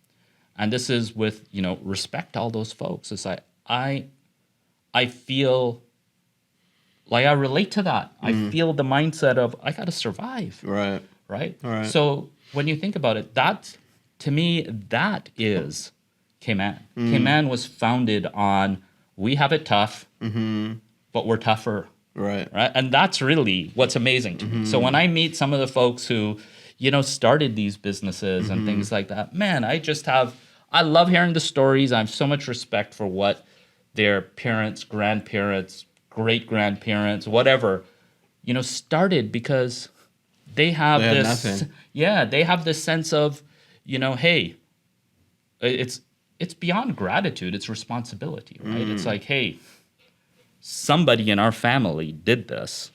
and this is with, respect to all those folks, it's like I feel like I relate to that. I feel the mindset of I got to survive, Right. right? All right. So when you think about it, that, to me, that is Cayman. Cayman was founded on we have it tough, but we're tougher, Right. right? And that's really what's amazing to me. So when I meet some of the folks who, started these businesses and things like that, man, I love hearing the stories. I have so much respect for what their parents, grandparents, great-grandparents, whatever, started, because they have They had this, nothing. they have this sense of, hey, it's beyond gratitude, it's responsibility, right? It's like, hey, somebody in our family did this,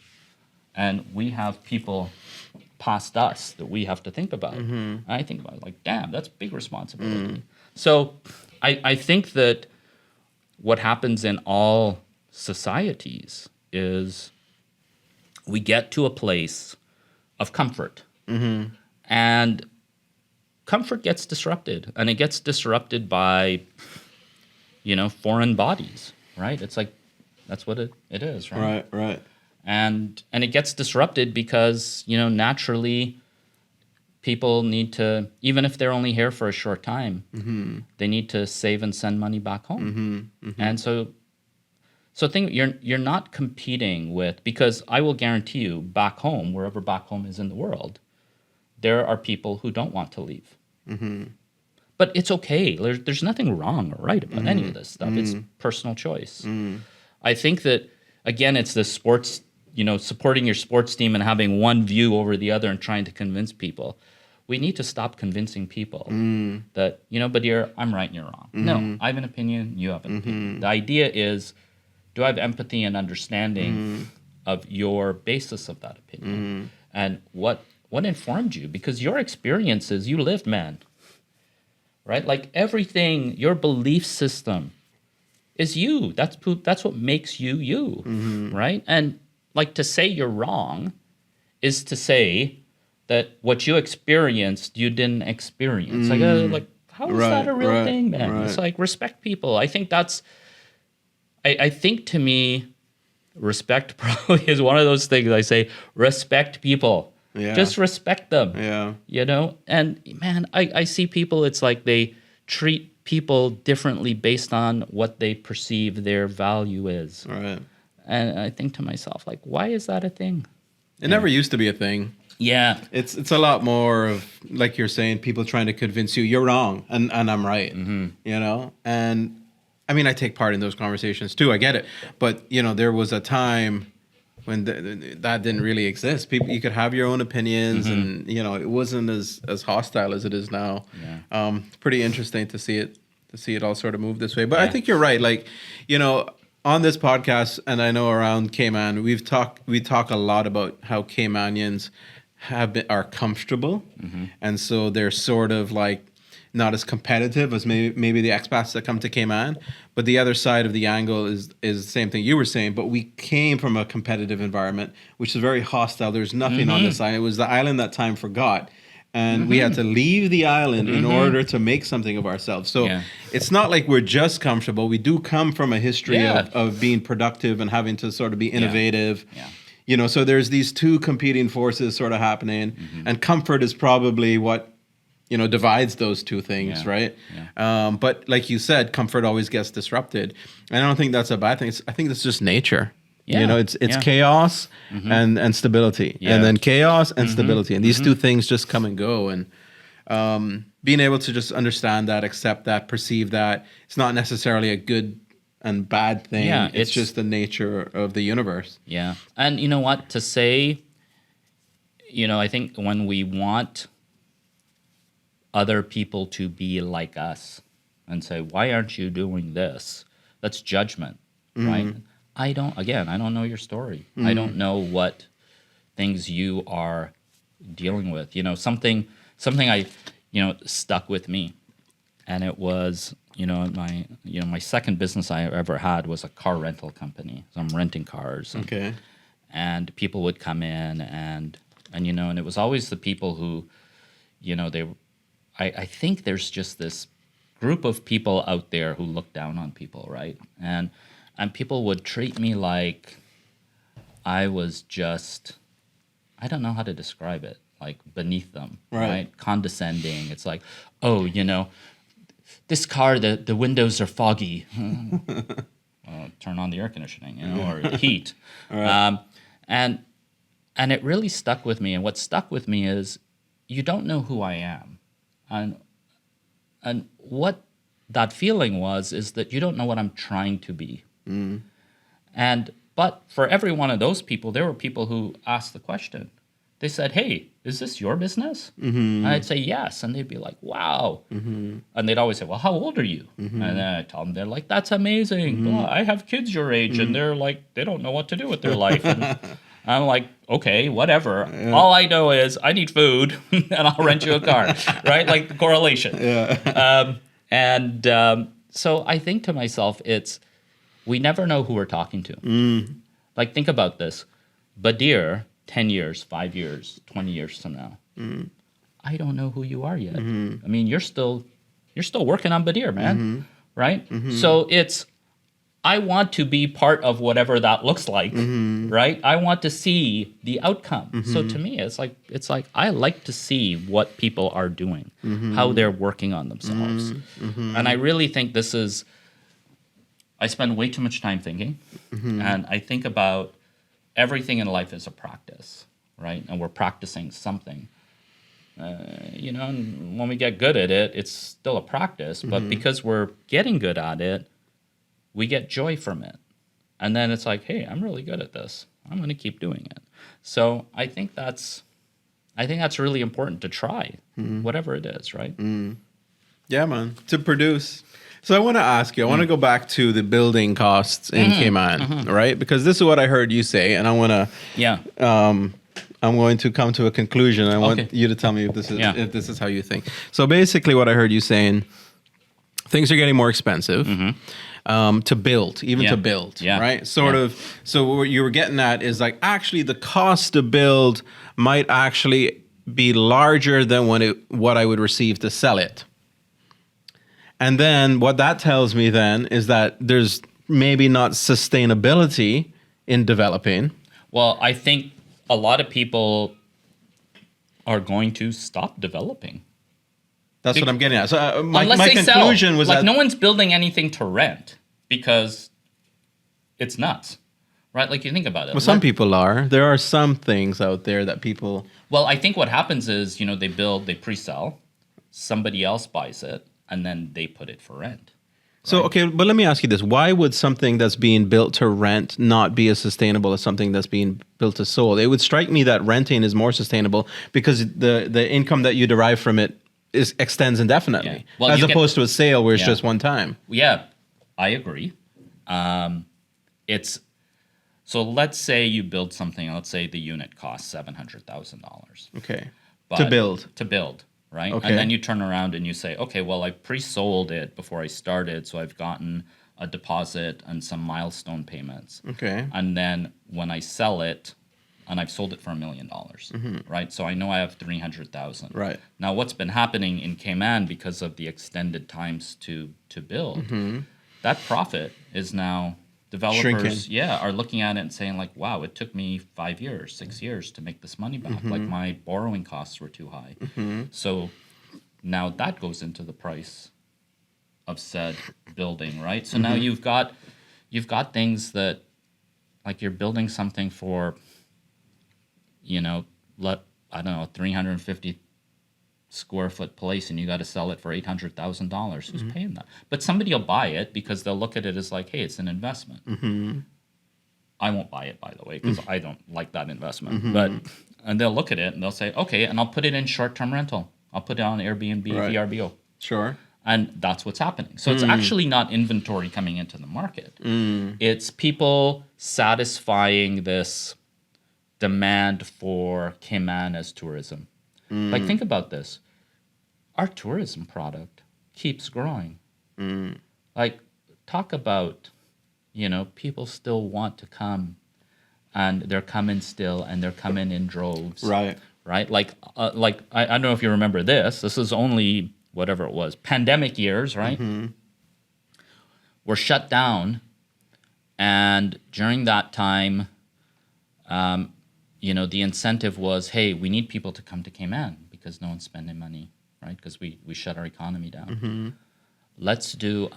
and we have people past us that we have to think about. And I think about it like, damn, that's big responsibility. So I think that what happens in all societies is we get to a place of comfort. And comfort gets disrupted. And it gets disrupted by, foreign bodies, right? It's like, that's what it is, right? Right. And it gets disrupted because, naturally people need to, even if they're only here for a short time, they need to save and send money back home. And so you're not competing with, because I will guarantee you back home, wherever back home is in the world, there are people who don't want to leave. But it's okay. There's nothing wrong or right about any of this stuff. It's personal choice. I think that, again, it's the sports, supporting your sports team and having one view over the other and trying to convince people. We need to stop convincing people that, but I'm right and you're wrong. No, I have an opinion, you have an opinion. The idea is, do I have empathy and understanding of your basis of that opinion? And what informed you? Because your experiences, you lived, man. Right? Like, everything, your belief system is you. That's what makes you you, right? And, like, to say you're wrong is to say that what you experienced, you didn't experience. Like, how is that a real thing, man? It's like, respect people. I think that's, I think, to me, respect probably is one of those things I say, respect people. Yeah. Just respect them. Yeah. And, man, I see people, it's like they treat people differently based on what they perceive their value is. Right. And I think to myself, like, why is that a thing? It never used to be a thing. Yeah. It's a lot more of, like you're saying, people trying to convince you you're wrong and I'm right. And I mean, I take part in those conversations too. I get it. But, there was a time when that didn't really exist. People, you could have your own opinions, and it wasn't as hostile as it is now. It's pretty interesting to see it all sort of move this way. But I think you're right. Like, on this podcast, and I know around Cayman, we talk a lot about how Caymanians are comfortable, and so they're sort of like not as competitive as maybe the expats that come to Cayman. But the other side of the angle is the same thing you were saying. But we came from a competitive environment, which is very hostile. There's nothing on this island. It was the island that time forgot. And we had to leave the island in order to make something of ourselves. So it's not like we're just comfortable. We do come from a history of being productive and having to sort of be innovative. So there's these two competing forces sort of happening. And comfort is probably what divides those two things, right? But like you said, comfort always gets disrupted. And I don't think that's a bad thing. I think that's just nature. It's chaos and stability, and then chaos and stability, and these two things just come and go. And being able to just understand that, accept that, perceive that, it's not necessarily a good and bad thing. It's just the nature of the universe. Yeah, and you know what to say. I think when we want other people to be like us and say, "Why aren't you doing this?" That's judgment, right? I don't know your story. I don't know what things you are dealing with. Something I, stuck with me. And it was, my second business I ever had was a car rental company. So I'm renting cars. Okay. And people would come in and it was always the people who, I think there's just this group of people out there who look down on people, right? And people would treat me like I was just, I don't know how to describe it, like beneath them, right? Condescending. It's like, oh, this car, the windows are foggy. Turn on the air conditioning, or the heat. Right. And it really stuck with me. And what stuck with me is you don't know who I am. And what that feeling was is that you don't know what I'm trying to be. Mm. But for every one of those people, there were people who asked the question. They said, hey, is this your business? Mm-hmm. And I'd say, yes. And they'd be like, wow. Mm-hmm. And they'd always say, well, how old are you? Mm-hmm. And then I tell them, they're like, that's amazing. Mm-hmm. Well, I have kids your age, and they're like, they don't know what to do with their life. And I'm like, okay, whatever. Yeah. All I know is I need food, and I'll rent you a car, right? Like the correlation. Yeah. So I think to myself, we never know who we're talking to. Mm. Like, think about this. Badir, 10 years, 5 years, 20 years from now, I don't know who you are yet. Mm-hmm. I mean, you're still working on Badir, man, right? Mm-hmm. So I want to be part of whatever that looks like, right? I want to see the outcome. Mm-hmm. So to me, it's like I like to see what people are doing, how they're working on themselves. Mm-hmm. And I really think I spend way too much time thinking, and I think about everything in life is a practice, right? And we're practicing something. And when we get good at it, it's still a practice, but because we're getting good at it, we get joy from it. And then it's like, hey, I'm really good at this. I'm going to keep doing it. So I think that's really important to try, whatever it is, right? Yeah, man. To produce. So I want to ask you, I want to go back to the building costs in Cayman, right? Because this is what I heard you say, and I want to, I'm going to come to a conclusion. I want you to tell me if this is how you think. So basically what I heard you saying, things are getting more expensive to build, to build, right? So what you were getting at is like, actually the cost to build might actually be larger than what I would receive to sell it. And then what that tells me then is that there's maybe not sustainability in developing. Well, I think a lot of people are going to stop developing. That's what I'm getting at. So my conclusion was that no one's building anything to rent because it's nuts, right? Like, you think about it. Well, some people are. There are some things out there that people... Well, I think what happens is, they build, they pre-sell, somebody else buys it, and then they put it for rent. So, right? Okay, but let me ask you this. Why would something that's being built to rent not be as sustainable as something that's being built to sold? It would strike me that renting is more sustainable because the income that you derive from it extends indefinitely, as opposed to a sale where it's just one time. Yeah, I agree. So let's say you build something, let's say the unit costs $700,000. Okay, to build. Right? Okay. And then you turn around and you say, okay, well, I pre-sold it before I started, so I've gotten a deposit and some milestone payments. Okay. And then when I sell it, and I've sold it for $1 million, right? So I know I have $300,000. Right. Now, what's been happening in Cayman because of the extended times to build, that profit is now... Developers, shrinking. Are looking at it and saying like, wow, it took me 5 years, 6 years to make this money back. Like, my borrowing costs were too high. So now that goes into the price of said building, right? So now you've got things that, like, you're building something for, I don't know, 350 square foot place, and you got to sell it for $800,000. Who's paying that? But somebody will buy it because they'll look at it as like, hey, it's an investment. I won't buy it, by the way, because I don't like that investment. And they'll look at it and they'll say, okay, and I'll put it in short-term rental. I'll put it on Airbnb, VRBO. Sure. And that's what's happening. So it's actually not inventory coming into the market. It's people satisfying this demand for Cayman as tourism. Like, think about this. Our tourism product keeps growing. Like, talk about, people still want to come, and they're coming still, and they're coming in droves. Right. Right? Like I don't know if you remember this. This is only whatever it was, pandemic years, right? Were shut down, and during that time, the incentive was, hey, we need people to come to Cayman because no one's spending money, right? Because we shut our economy down. Let's do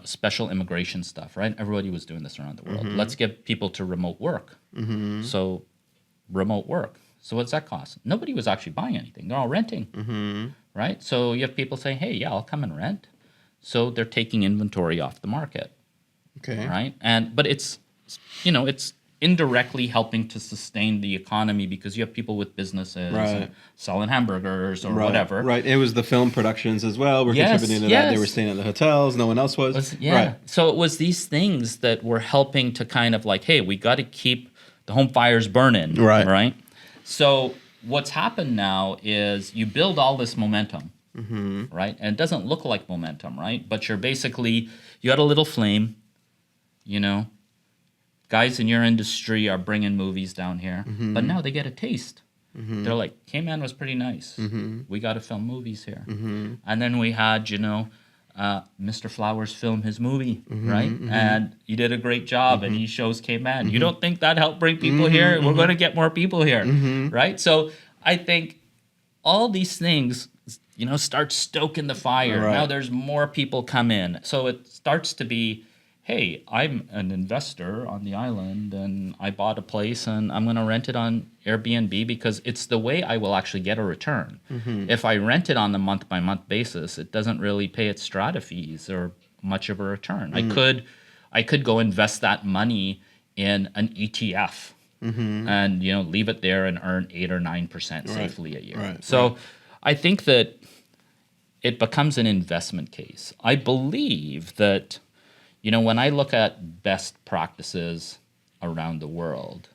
special immigration stuff, right? Everybody was doing this around the world. Let's get people to remote work. So remote work. So what's that cost? Nobody was actually buying anything. They're all renting, right? So you have people saying, hey, yeah, I'll come and rent. So they're taking inventory off the market, right? But it's indirectly helping to sustain the economy because you have people with businesses and selling hamburgers or whatever. Right. It was the film productions as well. We're contributing to that. They were staying at the hotels. No one else was. Right. So it was these things that were helping to kind of like, hey, we got to keep the home fires burning. Right. So what's happened now is you build all this momentum, right? And it doesn't look like momentum, right? But you're basically, you had a little flame, guys in your industry are bringing movies down here, but now they get a taste. They're like, Cayman was pretty nice. We got to film movies here. And then we had, Mr. Flowers film his movie, right? And he did a great job, and he shows Cayman. You don't think that helped bring people here? We're going to get more people here, right? So I think all these things, start stoking the fire. Now there's more people come in. So it starts to be, hey, I'm an investor on the island, and I bought a place, and I'm going to rent it on Airbnb because it's the way I will actually get a return. If I rent it on the month-by-month basis, it doesn't really pay its strata fees or much of a return. I could go invest that money in an ETF and leave it there and earn 8 or 9% safely a year. So I think that it becomes an investment case. I believe that when I look at best practices around the world,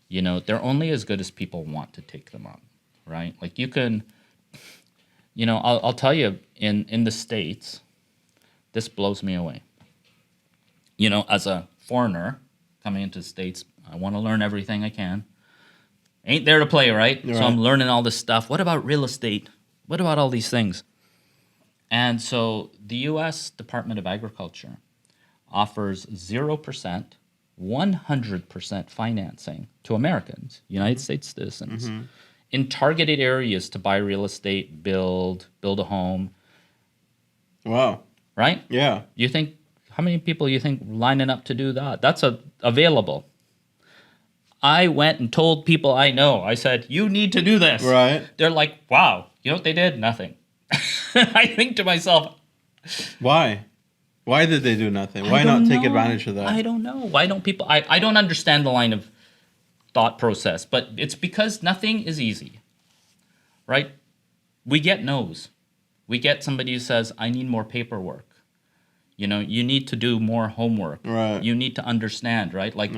they're only as good as people want to take them up, right? Like you can, I'll tell you, in the States, this blows me away. As a foreigner coming into the States, I want to learn everything I can. Ain't there to play, right? So I'm learning all this stuff. What about real estate? What about all these things? And so the U.S. Department of Agriculture offers 0%, 100% financing to Americans, United States citizens, in targeted areas to buy real estate, build a home. Wow. Right? Yeah. How many people you think lining up to do that? That's available. I went and told people I know. I said, you need to do this. Right. They're like, wow. You know what they did? Nothing. I think to myself, why? Why did they do nothing? Why not take advantage of that? I don't know. Why don't people... I don't understand the line of thought process, but it's because nothing is easy, right? We get no's. We get somebody who says, I need more paperwork. You need to do more homework. Right. You need to understand, right? Like,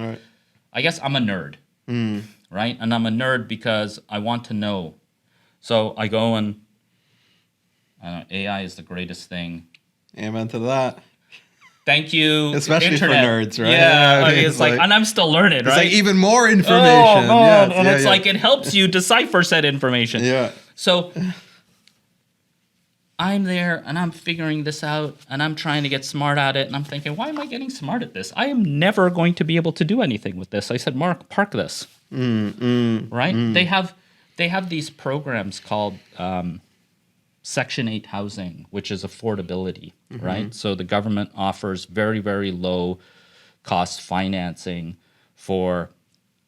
I guess I'm a nerd, right? And I'm a nerd because I want to know. So I go and AI is the greatest thing. Amen to that. Thank you, especially Internet. for nerds, right? Yeah, I mean, it's like, and I'm still learning, right? It's like even more information. Oh, man. And it's like it helps you decipher said information. Yeah. So I'm there and I'm figuring this out and I'm trying to get smart at it and I'm thinking, why am I getting smart at this? I am never going to be able to do anything with this. I said, Mark, park this. Right? They have these programs called Section 8 housing, which is affordability, right? So the government offers very, very low cost financing for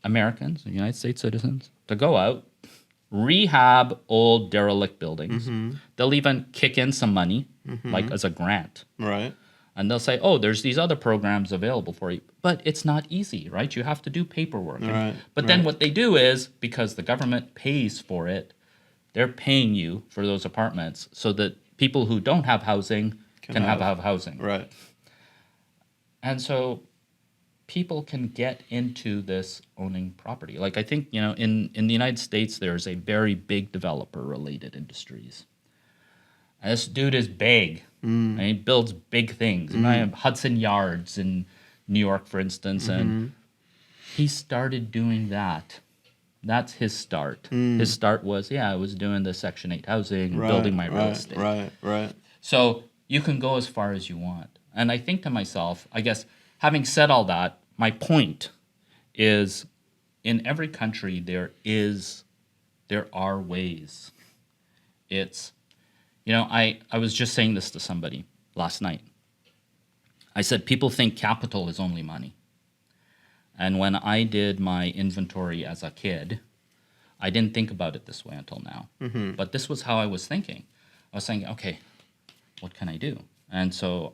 Americans, United States citizens, to go out, rehab old derelict buildings. They'll even kick in some money, like as a grant. Right. And they'll say, oh, there's these other programs available for you. But it's not easy, right? You have to do paperwork. Right. But then what they do is, because the government pays for it, they're paying you for those apartments so that people who don't have housing can have housing. Right. And so people can get into this owning property. Like I think, in the United States, there's a very big developer-related industries. And this dude is big. And he builds big things. And I have Hudson Yards in New York, for instance, and he started doing that. That's his start. His start was, I was doing the Section 8 housing, building my real estate. Right. So you can go as far as you want. And I think to myself, I guess, having said all that, my point is in every country there are ways. It's, I was just saying this to somebody last night. I said, people think capital is only money. And when I did my inventory as a kid, I didn't think about it this way until now. But this was how I was thinking. I was saying, okay, what can I do? And so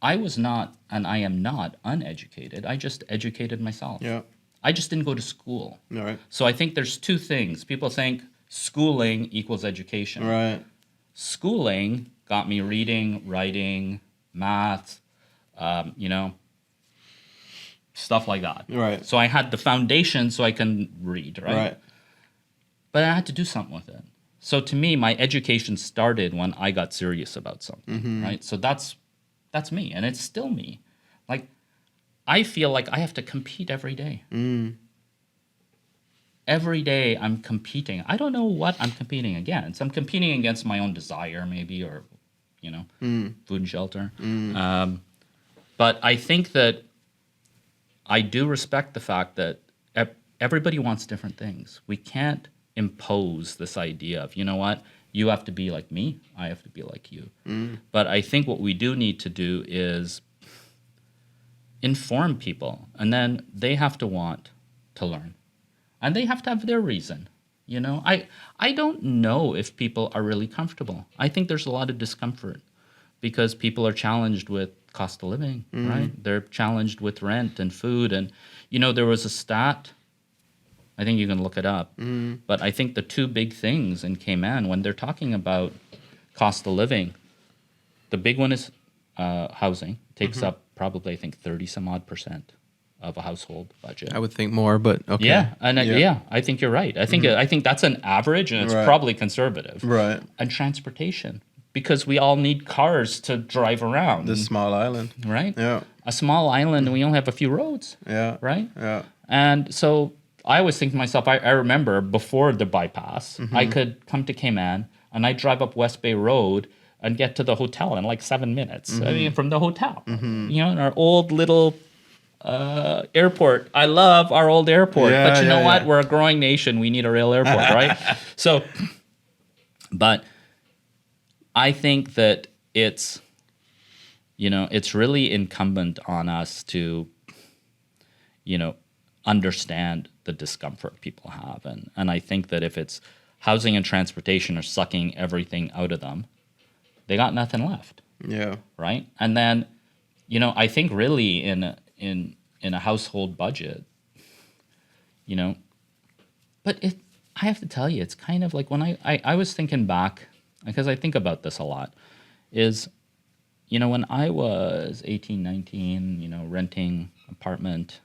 I was not, and I am not uneducated. I just educated myself. Yeah. I just didn't go to school. All right. So I think there's two things. People think schooling equals education. Right. Schooling got me reading, writing, math, stuff like that. Right. So I had the foundation so I can read, right? But I had to do something with it. So to me, my education started when I got serious about something, right? So that's me, and it's still me. Like, I feel like I have to compete every day. Every day I'm competing. I don't know what I'm competing against. I'm competing against my own desire, maybe, or, food and shelter. But I think that I do respect the fact that everybody wants different things. We can't impose this idea of, you have to be like me, I have to be like you. But I think what we do need to do is inform people, and then they have to want to learn. And they have to have their reason. I don't know if people are really comfortable. I think there's a lot of discomfort because people are challenged with cost of living, right? They're challenged with rent and food. And, there was a stat, I think you can look it up, but I think the two big things in Cayman, when they're talking about cost of living, the big one is housing. Takes up probably, I think, 30% of a household budget. I would think more, but okay. Yeah, and I think you're right. I think that's an average, and it's probably conservative. Right. And transportation, because we all need cars to drive around. This small island. Right? Yeah. A small island, and we only have a few roads. Yeah. Right? Yeah. And so I always think to myself, I remember before the bypass, I could come to Cayman, and I'd drive up West Bay Road and get to the hotel in like 7 minutes. I mean, from the hotel. In our old little airport. I love our old airport, but you know what? We're a growing nation. We need a real airport, right? So, but I think that it's really incumbent on us to, understand the discomfort people have. And I think that if it's housing and transportation are sucking everything out of them, they got nothing left. Yeah. Right? And then, I think really in a household budget, but I have to tell you, it's kind of like when I was thinking back, because I think about this a lot, is, when I was 18, 19, renting apartment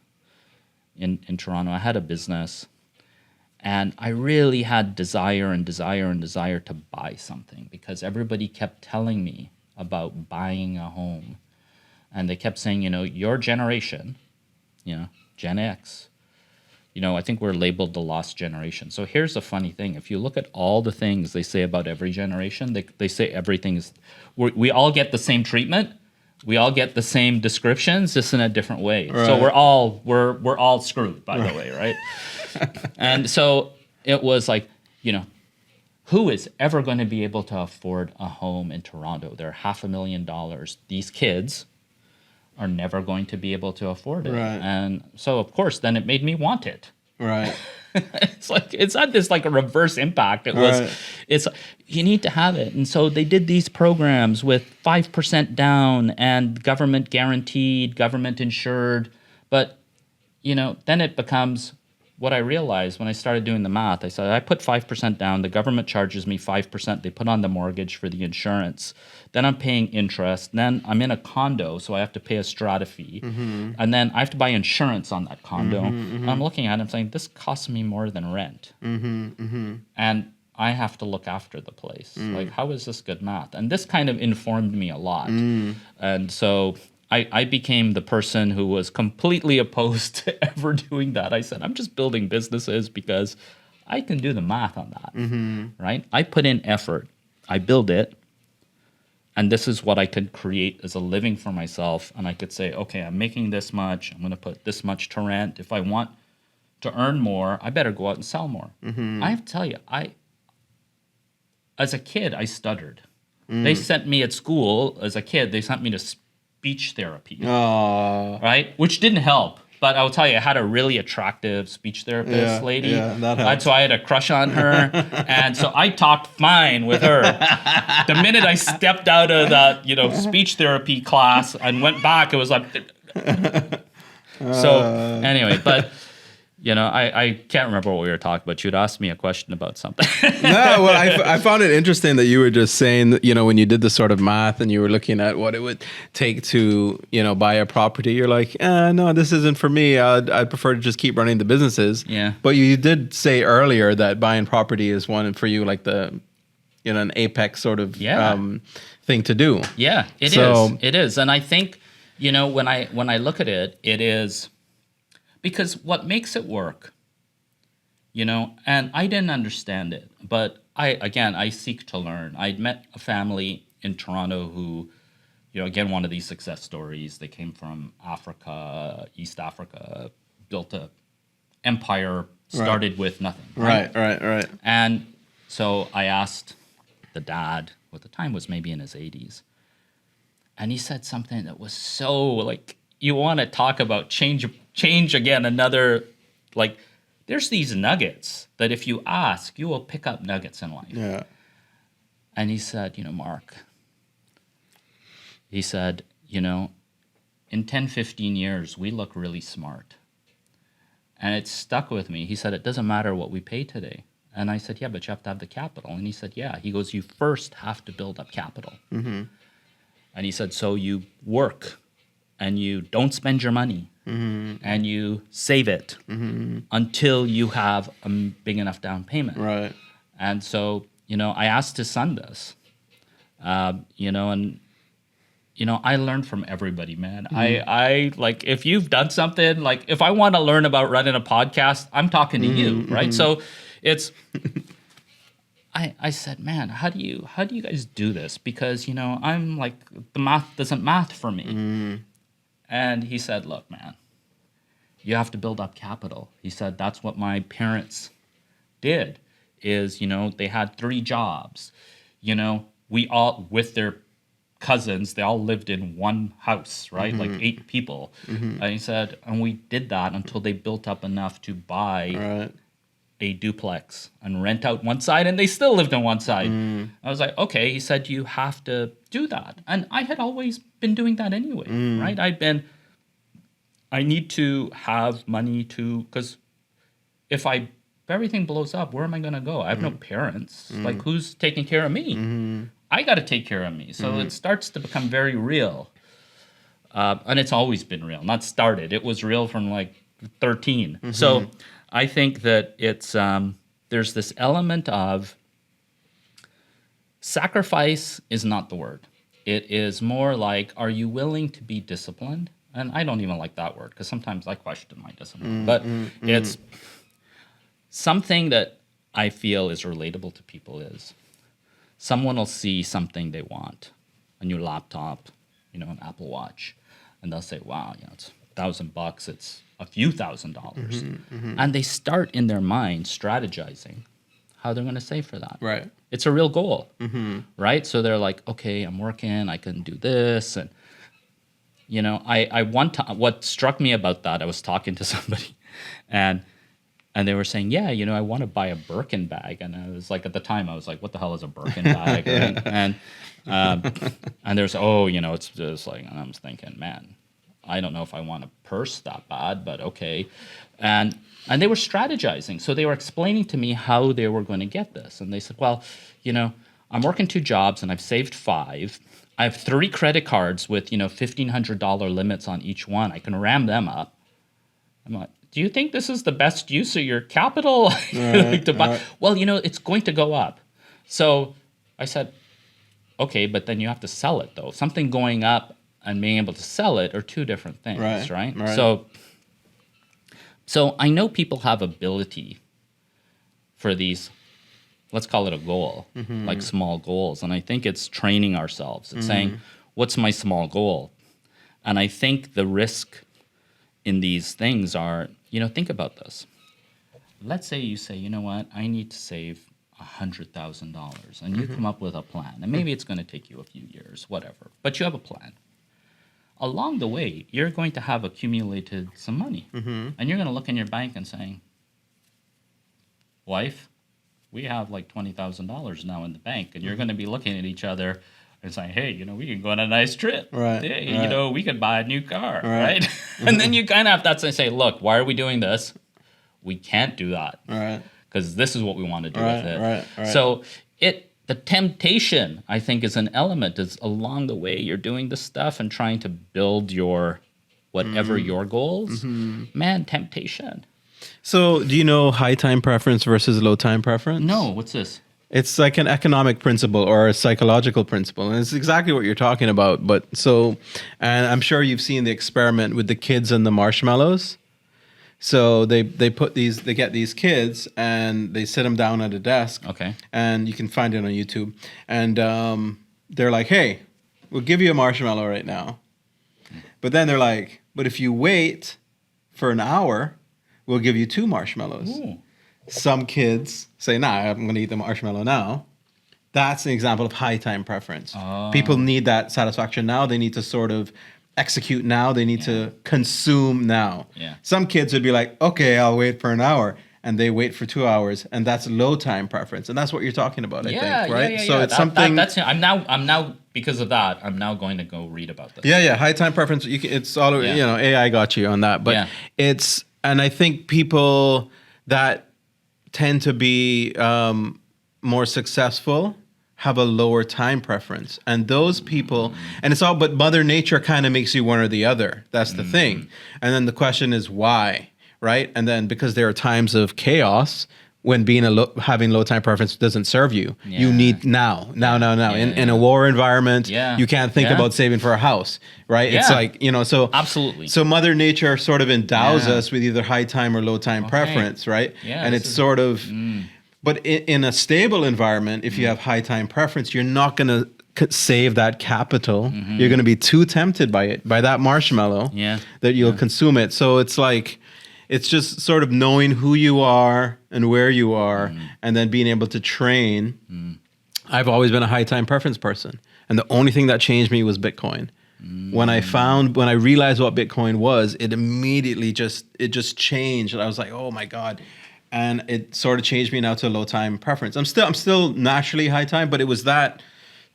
in Toronto, I had a business, and I really had desire to buy something because everybody kept telling me about buying a home. And they kept saying, your generation, Gen X, I think we're labeled the lost generation. So here's the funny thing. If you look at all the things they say about every generation, they say everything is, we all get the same treatment. We all get the same descriptions, just in a different way. Right. So we're all screwed, by the way, right? And so it was like, who is ever going to be able to afford a home in Toronto? They're $500,000. These kids are never going to be able to afford it. Right. And so, of course, then it made me want it. Right. It's not this like a reverse impact. It's you need to have it. And so they did these programs with 5% down and government guaranteed, government insured. But, then it becomes what I realized when I started doing the math. I said, I put 5% down. The government charges me 5%. They put on the mortgage for the insurance. Then I'm paying interest. Then I'm in a condo, so I have to pay a strata fee. And then I have to buy insurance on that condo. And I'm looking at it and saying, this costs me more than rent. And I have to look after the place. Like, how is this good math? And this kind of informed me a lot. And so I became the person who was completely opposed to ever doing that. I said, I'm just building businesses because I can do the math on that, right? I put in effort. I build it. And this is what I could create as a living for myself. And I could say, okay, I'm making this much. I'm going to put this much to rent. If I want to earn more, I better go out and sell more. I have to tell you, as a kid, I stuttered. They sent me at school, as a kid, they sent me to speech therapy, right? Which didn't help. But I'll tell you, I had a really attractive speech therapist lady. Yeah, that helps. And so I had a crush on her. And so I talked fine with her. The minute I stepped out of that, speech therapy class and went back, it was like... So anyway, but... I can't remember what we were talking about. You'd asked me a question about something. No, well, I found it interesting that you were just saying that, when you did the sort of math and you were looking at what it would take to, buy a property, you're like, no, this isn't for me. I'd prefer to just keep running the businesses. Yeah. But you did say earlier that buying property is one for you, like an apex sort of thing to do. Yeah, it is. It is. And I think, when I look at it, it is... Because what makes it work, and I didn't understand it, but I seek to learn. I'd met a family in Toronto who, again, one of these success stories. They came from Africa, East Africa, built a empire, started with nothing. Right. And so I asked the dad, who at the time was maybe in his 80s, and he said something that was so like, you want to talk about change again, another, like, there's these nuggets that if you ask, you will pick up nuggets in life. Yeah. And he said, Mark, he said, in 10, 15 years, we look really smart. And it stuck with me. He said, it doesn't matter what we pay today. And I said, yeah, but you have to have the capital. And he said, yeah. He goes, you first have to build up capital. And he said, so you work and you don't spend your money. And you save it until you have a big enough down payment. Right. And so, I asked his son this, and, I learned from everybody, man. I like, if you've done something, like if I want to learn about running a podcast, I'm talking to you, right? So it's, I said, man, how do you guys do this? Because, I'm like, the math doesn't math for me. And he said, look, man, you have to build up capital. He said, that's what my parents did, is, they had 3 jobs. We all, with their cousins, they all lived in one house, right? Like 8 people. And he said, and we did that until they built up enough to buy a duplex and rent out one side, and they still lived on one side. I was like, okay. He said, you have to do that. And I had always been doing that anyway, right? I need to have money because if everything blows up, where am I going to go? I have no parents. Like, who's taking care of me? I got to take care of me. So it starts to become very real. And it's always been real. Not started. It was real from like 13. So I think that it's there's this element of sacrifice is not the word. It is more like, are you willing to be disciplined? And I don't even like that word because sometimes I question my discipline. But it's something that I feel is relatable to people is someone will see something they want, a new laptop, an Apple Watch, and they'll say, wow, it's $1,000, it's a few $1,000s. And they start in their mind strategizing how they're going to save for that. Right. It's a real goal, right? So they're like, okay, I'm working, I can do this. And, I want to, what struck me about that, I was talking to somebody and they were saying, yeah, I want to buy a Birkin bag. And I was like, at the time, I was like, what the hell is a Birkin bag? Right? And there's, it's just like, and I was thinking, man, I don't know if I want a purse that bad, but okay. And they were strategizing. So they were explaining to me how they were going to get this. And they said, well, I'm working 2 jobs and I've saved 5. I have 3 credit cards with, $1,500 limits on each one. I can ram them up. I'm like, do you think this is the best use of your capital? Like to buy? Well, it's going to go up. So I said, okay, but then you have to sell it though. Something going up and being able to sell it are two different things, right? So I know people have ability for these, let's call it a goal, like small goals. And I think it's training ourselves. It's saying, what's my small goal? And I think the risk in these things are, think about this. Let's say you say, you know what, I need to save $100,000, and you come up with a plan. And maybe it's going to take you a few years, whatever, but you have a plan. Along the way, you're going to have accumulated some money. And you're going to look in your bank and saying, wife, we have like $20,000 now in the bank. And you're going to be looking at each other and saying, hey, we can go on a nice trip. Hey, we could buy a new car, right? And then you kind of have to say, look, why are we doing this? We can't do that. Because this is what we want to do with it. So the temptation, I think, is an element. Is along the way you're doing this stuff and trying to build your whatever your goals. Man, temptation. So do you know high time preference versus low time preference? No, what's this? It's like an economic principle or a psychological principle. And it's exactly what you're talking about. And I'm sure you've seen the experiment with the kids and the marshmallows. So they get these kids and they sit them down at a desk. Okay. And you can find it on YouTube. And they're like, hey, we'll give you a marshmallow right now. But then they're like, but if you wait for an hour, we'll give you 2 marshmallows. Ooh. Some kids say, nah, I'm going to eat the marshmallow now. That's an example of high time preference. People need that satisfaction now. They need to sort of execute now. They need to consume now. Some kids would be like, okay, I'll wait for an hour. And they wait for 2 hours. And that's low time preference. And that's what you're talking about, I think, right? So it's something... I'm now, because of that, I'm now going to go read about this. High time preference. It's all, AI got you on that. But it's... And I think people that tend to be more successful have a lower time preference. And those people, and it's all, but Mother Nature kind of makes you one or the other. That's the thing. And then the question is why, right? And then because there are times of chaos when being having low time preference doesn't serve you. You need now. In a war environment, you can't think about saving for a house, right? It's like, so absolutely. So Mother Nature sort of endows us with either high time or low time preference, right? And it's sort of, but in a stable environment, if you have high time preference, you're not going to save that capital. You're going to be too tempted by that marshmallow that you'll consume it. So it's like, it's just sort of knowing who you are and where you are, and then being able to train. I've always been a high time preference person. And the only thing that changed me was Bitcoin. When I realized what Bitcoin was, it immediately just changed. And I was like, oh my God. And it sort of changed me now to low time preference. I'm still naturally high time, but it was that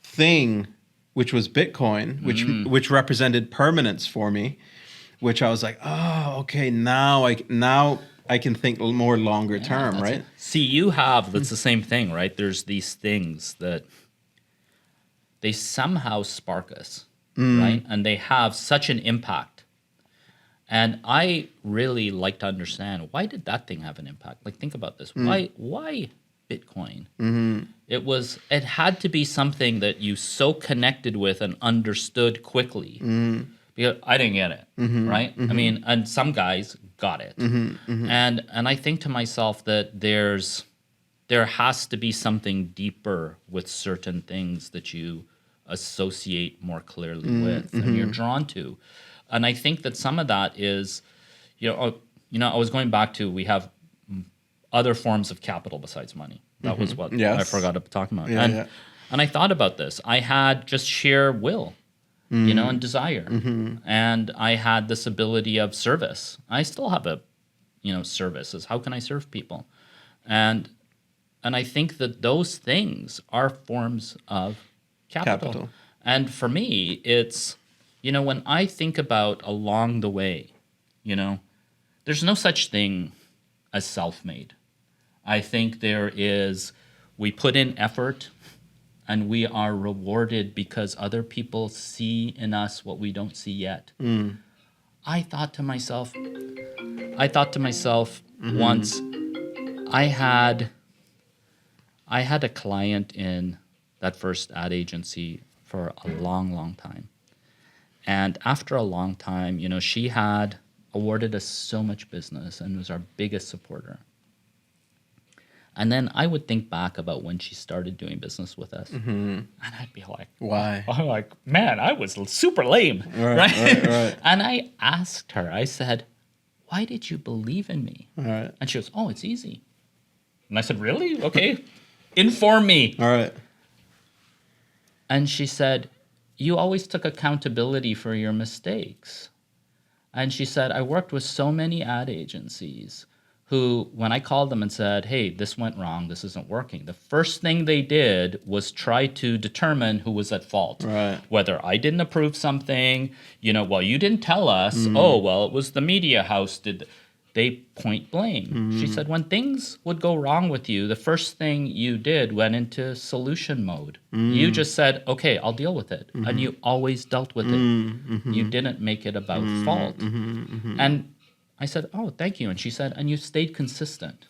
thing, which was Bitcoin, which represented permanence for me, which I was like, oh, okay, now I can think more longer term, right? See, that's the same thing, right? There's these things that they somehow spark us, right? And they have such an impact. And I really like to understand, why did that thing have an impact? Like, think about this. Why Bitcoin? It had to be something that you so connected with and understood quickly. Because I didn't get it, right? I mean, and some guys got it. And I think to myself that there has to be something deeper with certain things that you associate more clearly with and you're drawn to. And I think that some of that is, I was going back to, we have other forms of capital besides money. That was what I forgot to talk about. And I thought about this. I had just sheer will. And desire. And I had this ability of service. I still have services. How can I serve people? And I think that those things are forms of capital. And for me, it's, when I think about along the way, there's no such thing as self-made. I think we put in effort, and we are rewarded because other people see in us what we don't see yet. I thought to myself, I thought to myself once, I had a client in that first ad agency for a long, long time. And after a long time, you know, she had awarded us so much business and was our biggest supporter. And then I would think back about when she started doing business with us, and I'd be like, Why? I'm like, man, I was super lame, right? And I asked her, I said, why did you believe in me? All right. And she goes, oh, it's easy. And I said, really? Okay, inform me. All right. And she said, you always took accountability for your mistakes. And she said, I worked with so many ad agencies who, when I called them and said, hey, this went wrong, this isn't working, the first thing they did was try to determine who was at fault. Right. Whether I didn't approve something, you know, well, you didn't tell us. Oh, well, it was the media house did. They point blame. She said, when things would go wrong with you, the first thing you did went into solution mode. You just said, okay, I'll deal with it. And you always dealt with it. You didn't make it about fault. And I said, oh, thank you. And she said, and you stayed consistent.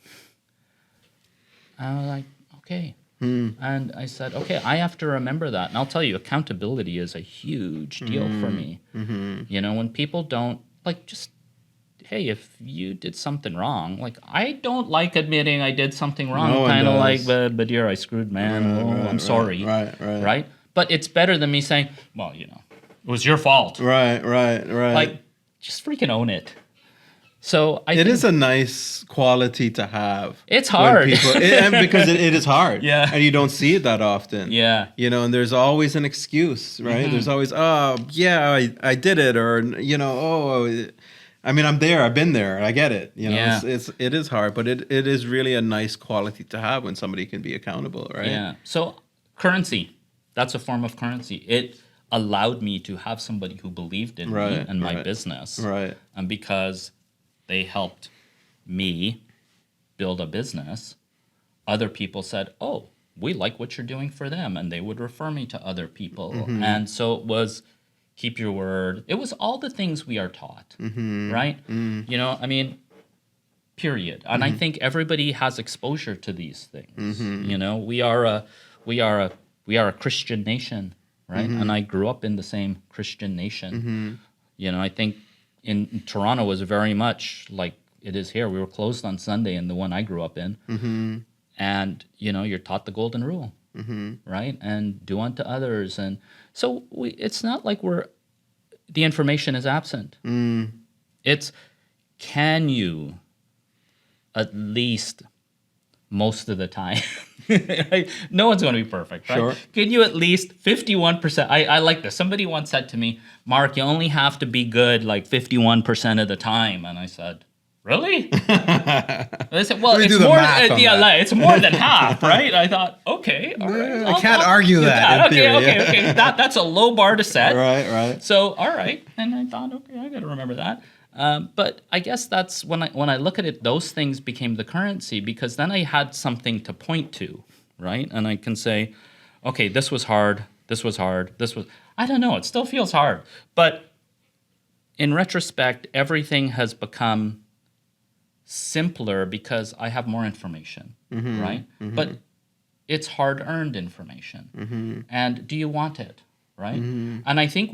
And I was like, okay. And I said, okay, I have to remember that. And I'll tell you, accountability is a huge deal for me. You know, when people don't, like, just, hey, if you did something wrong, like, I don't like admitting I did something wrong. No one Kind of does. like, but dear, I screwed, man. I'm sorry. Right? But it's better than me saying, well, you know, it was your fault. Right. Like, just freaking own it. So I It think is a nice quality to have. It's when hard. And because it is hard. Yeah. And you don't see it that often. Yeah. You know, and there's always an excuse, right? There's always, oh, yeah, I did it. Or, you know, I mean, I'm there. I've been there. I get it. You know, Yeah. it is hard, but it is really a nice quality to have when somebody can be accountable, right? Yeah. So currency, that's a form of currency. It allowed me to have somebody who believed in me and my business. Right. And because they helped me build a business, other people said, oh, we like what you're doing for them. And they would refer me to other people. And so it was keep your word. It was all the things we are taught, right? You know, I mean, period. And I think everybody has exposure to these things. You know, we are a Christian nation, right? And I grew up in the same Christian nation. You know, I think in Toronto was very much like it is here. We were closed on Sunday in the one I grew up in. And, you know, you're taught the golden rule, right? And do unto others. And so it's not like the information is absent. It's, can you at least most of the time, right? No one's going to be perfect, right? Sure. Can you at least 51%? I like this. Somebody once said to me, Mark, you only have to be good like 51% of the time. And I said, really? They said, well, it's more, it's more than half, right? I thought, okay, all right. I can't argue that. Okay. That's a low bar to set. Right. So, all right. And I thought, okay, I got to remember that. But I guess that's when I look at it, those things became the currency, because then I had something to point to, right? And I can say, okay, this was hard. I don't know. It still feels hard. But in retrospect, everything has become simpler because I have more information, right? But it's hard-earned information. And do you want it, right? And I think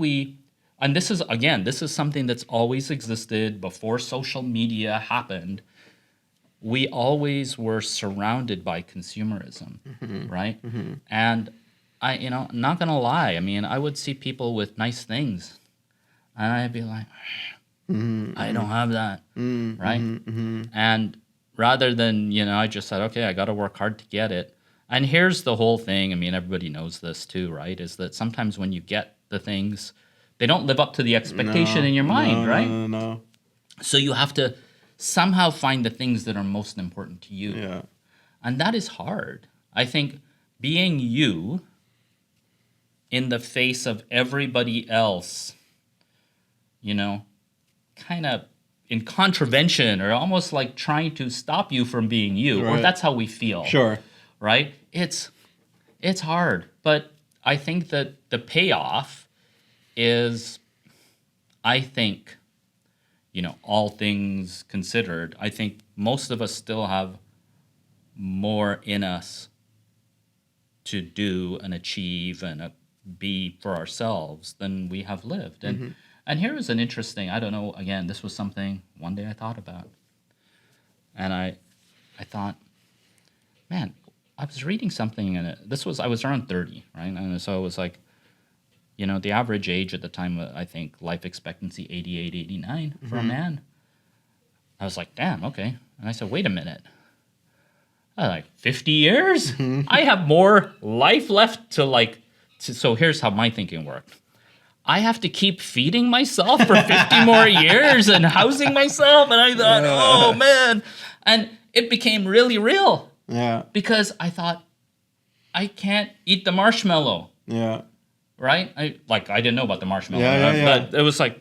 and this is something that's always existed before social media happened. We always were surrounded by consumerism, right? And I'm not gonna lie. I mean, I would see people with nice things, and I'd be like, I don't have that, right? And rather than, I just said, okay, I got to work hard to get it. And here's the whole thing. I mean, everybody knows this too, right? Is that sometimes when you get the things, they don't live up to the expectation in your mind, right? No. So you have to somehow find the things that are most important to you. Yeah. And that is hard. I think being you in the face of everybody else, kind of in contravention or almost like trying to stop you from being you, or that's how we feel. Sure. Right? It's hard. But I think that the payoff is, I think, all things considered, I think most of us still have more in us to do and achieve and be for ourselves than we have lived. And here is an interesting, I don't know, again, this was something one day I thought about. And I thought, man, I was reading something, and I was around 30, right? And so it was like, the average age at the time, I think life expectancy 88, 89 for a man. I was like, damn, okay. And I said, wait a minute. I was like, 50 years? I have more life left so here's how my thinking worked. I have to keep feeding myself for 50 more years and housing myself. And I thought, oh, man. And it became really real. Yeah. Because I thought, I can't eat the marshmallow. Yeah. Right? I didn't know about the marshmallow. Yeah. But it was like,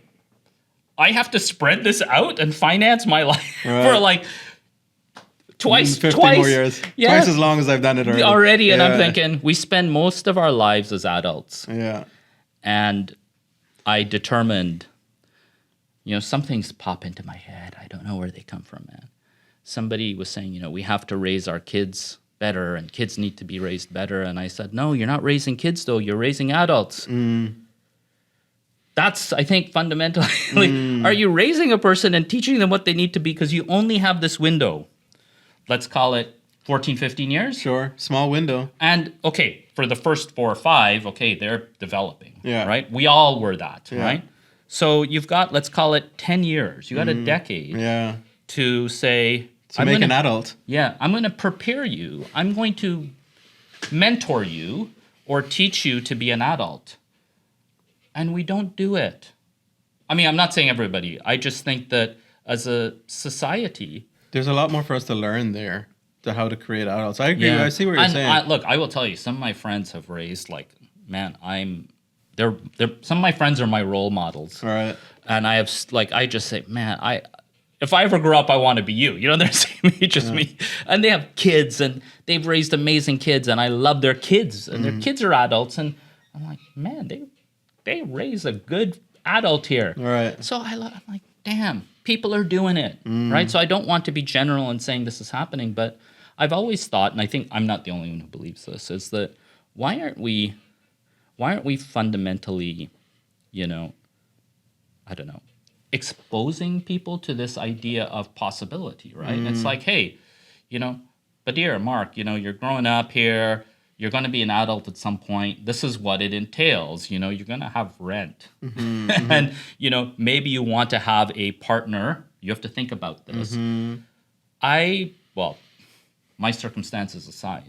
I have to spread this out and finance my life for twice 50 more years. Yeah, twice as long as I've done it already. And I'm thinking, we spend most of our lives as adults. Yeah. And I determined, some things pop into my head. I don't know where they come from, man. Somebody was saying, we have to raise our kids better, and kids need to be raised better. And I said, no, you're not raising kids, though. You're raising adults. That's, I think, fundamentally, are you raising a person and teaching them what they need to be? Because you only have this window. Let's call it 14, 15 years. Sure. Small window. And, okay, for the first 4 or 5, okay, they're developing. Yeah. Right? We all were that, Yeah. right? So you've got, let's call it 10 years. You got a decade to say... To make an adult. Yeah, I'm going to prepare you. I'm going to mentor you or teach you to be an adult. And we don't do it. I mean, I'm not saying everybody. I just think that as a society... There's a lot more for us to learn there, to how to create adults. I agree. Yeah. I see what you're saying. Look, I will tell you, some of my friends have raised, they're some of my friends are my role models. All right. And I have, I just say, man, if I ever grow up, I want to be you. They're saying me. And they have kids, and they've raised amazing kids, and I love their kids, and their kids are adults. And I'm like, man, they raise a good adult here. Right. So I'm like, damn, people are doing it, right? So I don't want to be general in saying this is happening, but I've always thought, and I think I'm not the only one who believes this, is that why aren't we fundamentally, I don't know, exposing people to this idea of possibility, right? It's like, hey, Badir, Mark, you're growing up here, you're going to be an adult at some point. This is what it entails. You're going to have rent. And, maybe you want to have a partner. You have to think about this. My circumstances aside,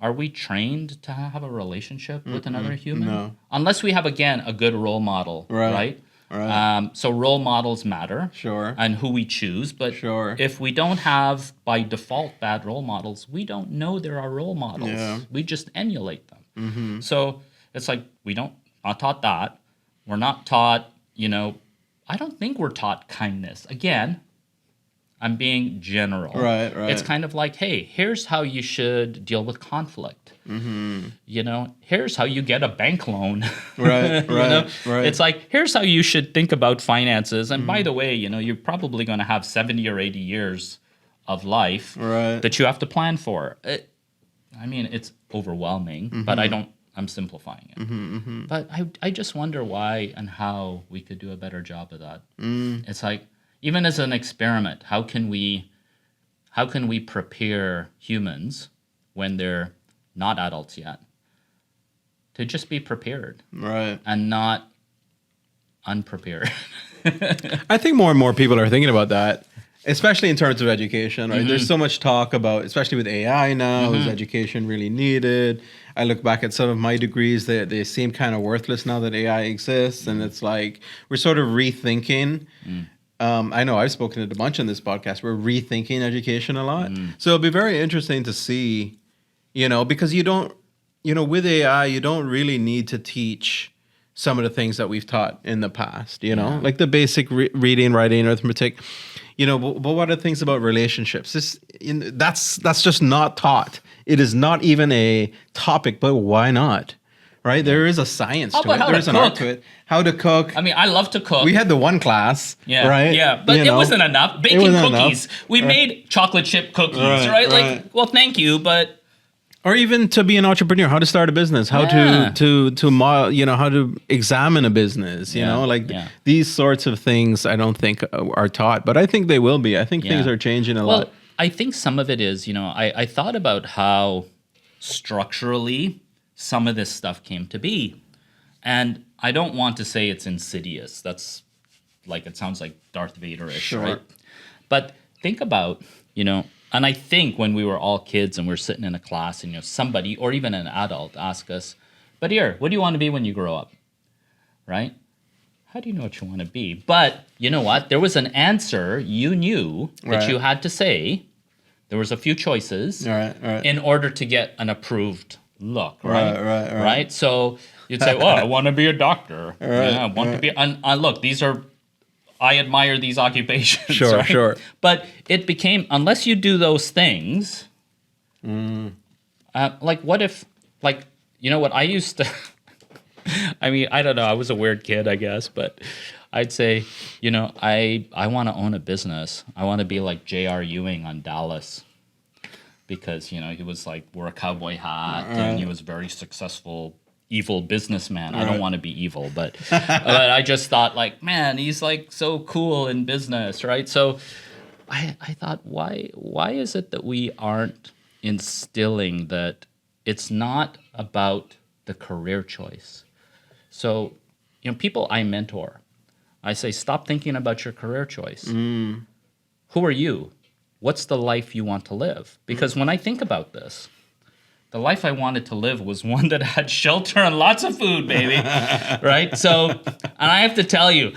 are we trained to have a relationship with another human? No. Unless we have, again, a good role model, right? Right. So role models matter. Sure. And who we choose. But if we don't have, by default, bad role models, we don't know there are role models. Yeah. We just emulate them. So it's like not taught that. We're not taught, I don't think we're taught kindness. Again, I'm being general. Right. It's kind of like, hey, here's how you should deal with conflict. Here's how you get a bank loan. Right. It's like, here's how you should think about finances. And by the way, you're probably going to have 70 or 80 years of life that you have to plan for. It's overwhelming, but I'm simplifying it. But I just wonder why and how we could do a better job of that. It's like, even as an experiment, how can we prepare humans when they're not adults yet to just be prepared, right, and not unprepared? I think more and more people are thinking about that, especially in terms of education. Right, there's so much talk about, especially with AI now, is education really needed? I look back at some of my degrees; they seem kind of worthless now that AI exists, and it's like we're sort of rethinking. I know I've spoken at a bunch on this podcast. We're rethinking education a lot. So it'll be very interesting to see, because you don't, with AI, you don't really need to teach some of the things that we've taught in the past, like the basic reading, writing, arithmetic, but what are things about relationships? That's just not taught. It is not even a topic, but why not? right? There is a science How to about it. how to There's an art cook? to it. How to cook. I mean, I love to cook. We had the one class, Yeah, right? yeah, but You it know, wasn't enough. Baking wasn't cookies. enough. We made chocolate chip cookies, Right, right? right. Like, well, thank you, but Or even to be an entrepreneur, how to start a business, how Yeah. how to examine a business, you Yeah, know, like yeah. these sorts of things I don't think are taught, but I think they will be. I think things Yeah. are changing a well, lot. I think some of it is, I thought about how structurally some of this stuff came to be. And I don't want to say it's insidious. That's like, it sounds like Darth Vader-ish, Sure. right? But think about, and I think when we were all kids and we're sitting in a class and, somebody or even an adult ask us, but here, what do you want to be when you grow up? Right? How do you know what you want to be? But you know what? There was an answer you knew that Right. you had to say. There was a few choices Right. in order to get an approved look, right? Right. So you'd say, well, I want to be a doctor. Right, Yeah, I want to be, and look, I admire these occupations. Sure, right? sure. But it became, unless you do those things, like what if, like, what I used to, I mean, I don't know, I was a weird kid, I guess, but I'd say, I want to own a business. I want to be like J.R. Ewing on Dallas because, he was like, wore a cowboy hat and he was a very successful evil businessman. I don't want to be evil, but I just thought like, man, he's like so cool in business, right? So I thought, why is it that we aren't instilling that it's not about the career choice? So, people I mentor, I say, stop thinking about your career choice. Who are you? What's the life you want to live? Because when I think about this, the life I wanted to live was one that had shelter and lots of food, baby. Right? So, and I have to tell you,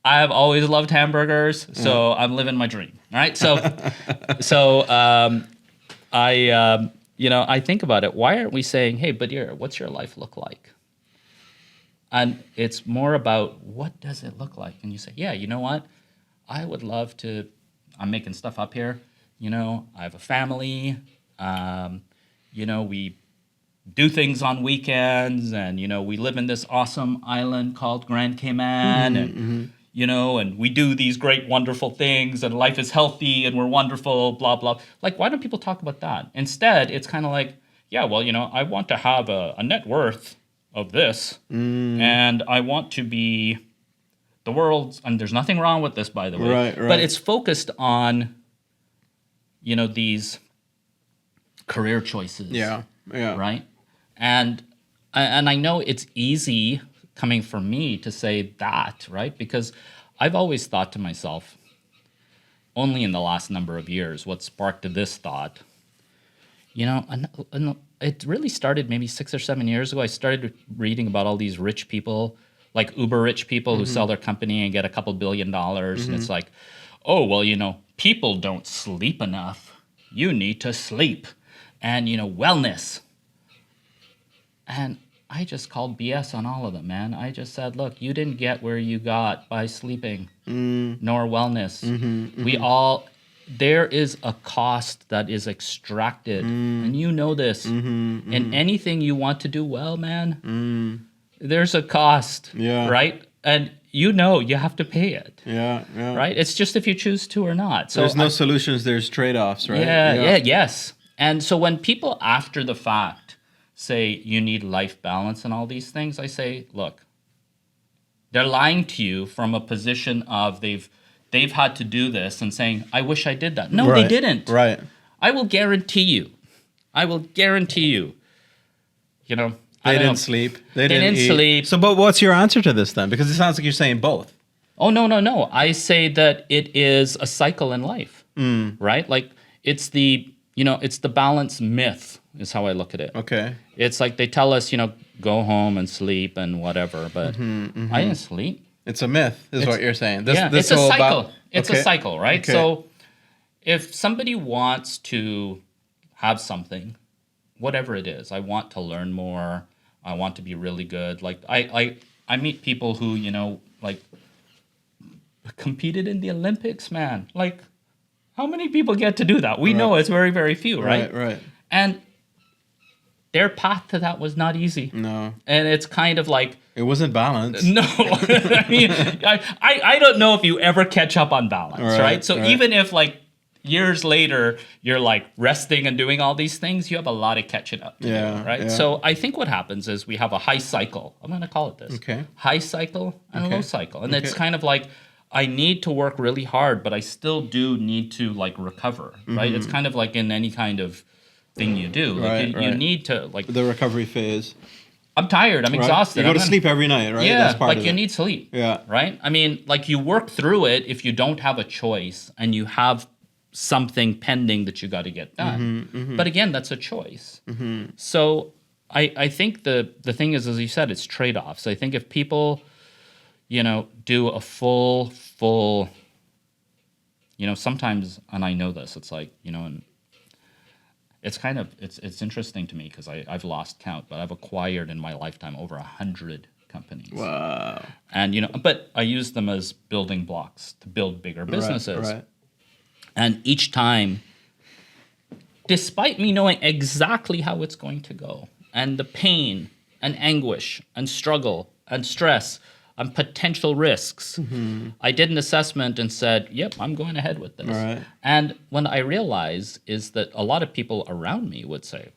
I have always loved hamburgers, so I'm living my dream. All right? I think about it. Why aren't we saying, hey, Badir, what's your life look like? And it's more about what does it look like? And you say, yeah, you know what? I would love to, I'm making stuff up here. I have a family. We do things on weekends and, we live in this awesome island called Grand Cayman and we do these great, wonderful things and life is healthy and we're wonderful, blah, blah. Like, why don't people talk about that? Instead, it's kind of like, yeah, well, I want to have a net worth of this and I want to be the world's, and there's nothing wrong with this, by the way, Right. but it's focused on, these career choices. Yeah. Right? And I know it's easy coming from me to say that, right? Because I've always thought to myself, only in the last number of years, what sparked this thought, and it really started maybe 6 or 7 years ago. I started reading about all these rich people, like uber rich people who sell their company and get a couple $1 billion. And it's like, oh, well, people don't sleep enough. You need to sleep. And, wellness. And I just called BS on all of them, man. I just said, look, you didn't get where you got by sleeping, nor wellness. There is a cost that is extracted, and you know this. And anything you want to do well, man, there's a cost, right? And you have to pay it. Yeah. Right? It's just if you choose to or not. So there's no solutions, there's trade-offs, right? Yes. And so when people after the fact say you need life balance and all these things, I say, look, they're lying to you from a position of they've had to do this and saying, I wish I did that. No, they didn't. Right. I will guarantee you. They didn't sleep. They didn't eat. sleep. So, but what's your answer to this then? Because it sounds like you're saying both. Oh, no. I say that it is a cycle in life, right? Like it's the balance myth is how I look at it. Okay. It's like they tell us, go home and sleep and whatever, but I didn't sleep. It's a myth, is what you're saying. It's a cycle. It's Okay. a cycle, right? Okay. So if somebody wants to have something, whatever it is, I want to learn more. I want to be really good. Like I meet people who, like competed in the Olympics, man. Like how many people get to do that? We know it's very, very few, right? Right. And their path to that was not easy. No. And it's kind of like, It wasn't balanced. no. I mean, I don't know if you ever catch up on balance, right? So even if like years later you're like resting and doing all these things, you have a lot of catching up to do, right? Yeah. So I think what happens is we have a high cycle. I'm going to call it this. Okay. High cycle and a low cycle. And it's Okay. kind of like, I need to work really hard, but I still do need to like recover, right? It's kind of like in any kind of thing you do. Like you need to like, The recovery phase. I'm tired, I'm exhausted. You go to sleep every night, right? Yeah, That's part like of you it. need sleep. Yeah. Right? I mean, like you work through it if you don't have a choice and you have something pending that you got to get done. But again, that's a choice. So I think the thing is, as you said, it's trade-offs. I think if people, do a full, sometimes, and I know this, it's like, and it's kind of, it's interesting to me because I've lost count, but I've acquired in my lifetime over 100 companies. Wow. And, but I use them as building blocks to build bigger businesses. Right. And each time, despite me knowing exactly how it's going to go, and the pain and anguish and struggle and stress and potential risks, I did an assessment and said, yep, I'm going ahead with this. Right. And what I realized is that a lot of people around me would say,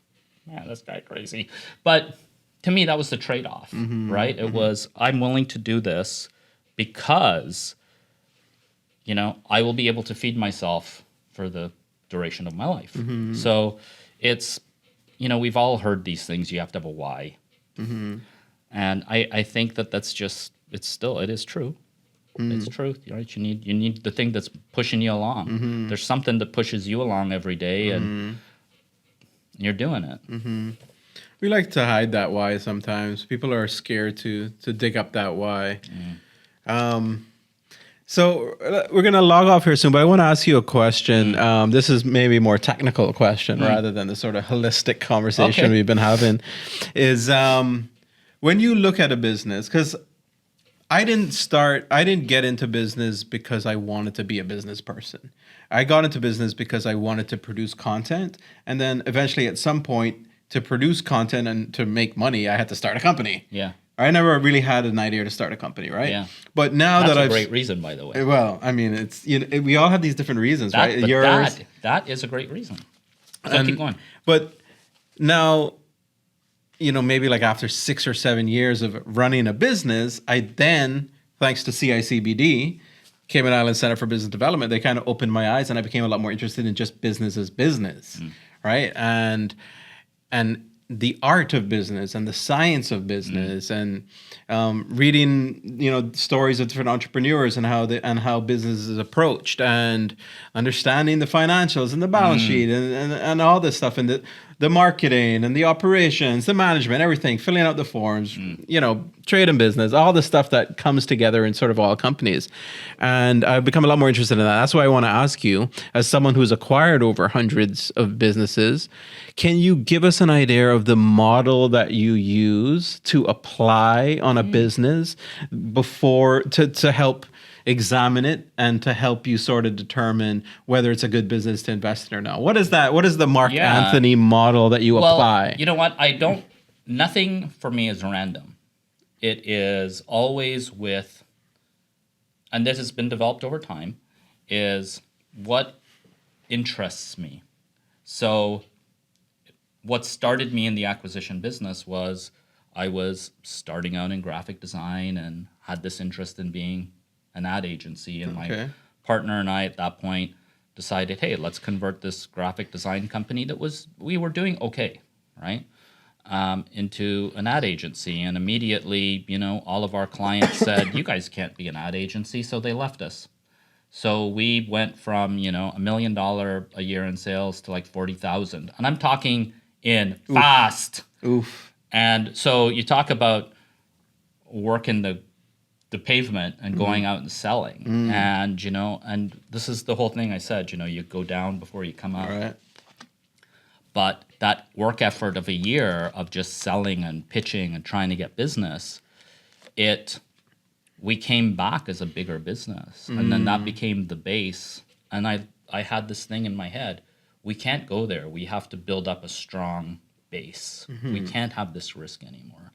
man, this guy crazy. But to me, that was the trade-off, right? It was, I'm willing to do this because I will be able to feed myself for the duration of my life. So it's, we've all heard these things. You have to have a why. And I think that's just, it is true. It's truth, right? You need the thing that's pushing you along. There's something that pushes you along every day and you're doing it. We like to hide that why sometimes. People are scared to dig up that why. So we're going to log off here soon, but I want to ask you a question. This is maybe a more technical question rather than the sort of holistic conversation we've been having. Is when you look at a business, because I didn't get into business because I wanted to be a business person. I got into business because I wanted to produce content. And then eventually at some point to produce content and to make money, I had to start a company. Yeah. I never really had an idea to start a company, right? Yeah. But now That's that a great reason, by the way. Well, I mean, it's we all have these different reasons, right? But Yours, that is a great reason. So keep going. But now, maybe like after 6 or 7 years of running a business, I then, thanks to CICBD, Cayman Islands Center for Business Development, they kind of opened my eyes and I became a lot more interested in just business as business, right? And the art of business and the science of business and reading stories of different entrepreneurs and how business is approached and understanding the financials and the balance sheet and all this stuff and the marketing and the operations, the management, everything, filling out the forms, trade and business, all the stuff that comes together in sort of all companies. And I've become a lot more interested in that. That's why I want to ask you, as someone who's acquired over hundreds of businesses, can you give us an idea of the model that you use to apply on a business before to help examine it and to help you sort of determine whether it's a good business to invest in or not? What is that? What is the Mark Anthony model that you apply? You know what? Nothing for me is random. It is always with, and this has been developed over time, is what interests me. So what started me in the acquisition business was I was starting out in graphic design and had this interest in being an ad agency. And my partner and I at that point decided, hey, let's convert this graphic design company we were doing okay, right? Into an ad agency. And immediately, all of our clients said, you guys can't be an ad agency. So they left us. So we went from, $1 million a year in sales to like 40,000. And I'm talking in fast. Oof. And so you talk about working the pavement and going out and selling. And, and this is the whole thing I said, you go down before you come up. Right. But that work effort of a year of just selling and pitching and trying to get business, we came back as a bigger business. And then that became the base. And I had this thing in my head. We can't go there. We have to build up a strong base. We can't have this risk anymore.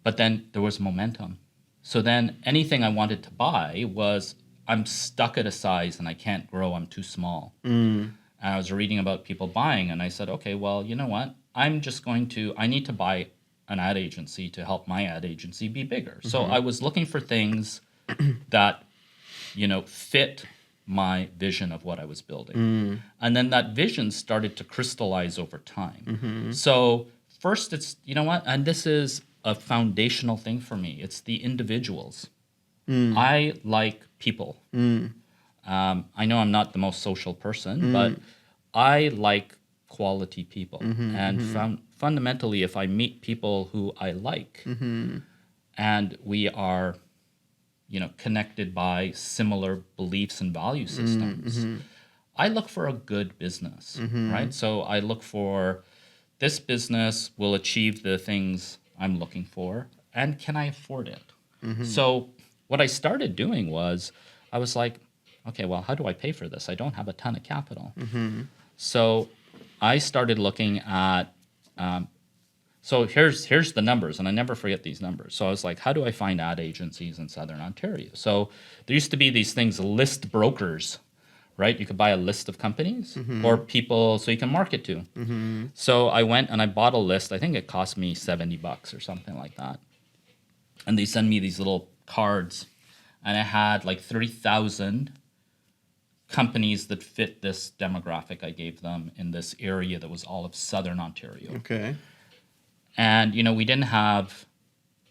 But then there was momentum. So then anything I wanted to buy was, I'm stuck at a size and I can't grow, I'm too small. And I was reading about people buying, and I said, okay, well, you know what? I need to buy an ad agency to help my ad agency be bigger. So I was looking for things that, fit my vision of what I was building. And then that vision started to crystallize over time. So first it's, and this is a foundational thing for me. It's the individuals. I like people. I know I'm not the most social person, but I like quality people. And fundamentally, if I meet people who I like, and we are, connected by similar beliefs and value systems, I look for a good business, right? So I look for, this business will achieve the things I'm looking for, and can I afford it? So what I started doing was, I was like, okay, well, how do I pay for this? I don't have a ton of capital. So I started looking at, so here's the numbers, and I never forget these numbers. So I was like, how do I find ad agencies in Southern Ontario? So there used to be these things, list brokers, right? You could buy a list of companies or people so you can market to. So I went and I bought a list. I think it cost me $70 or something like that. And they send me these little cards, and I had like 3,000 companies that fit this demographic I gave them in this area that was all of Southern Ontario. Okay. And, we didn't have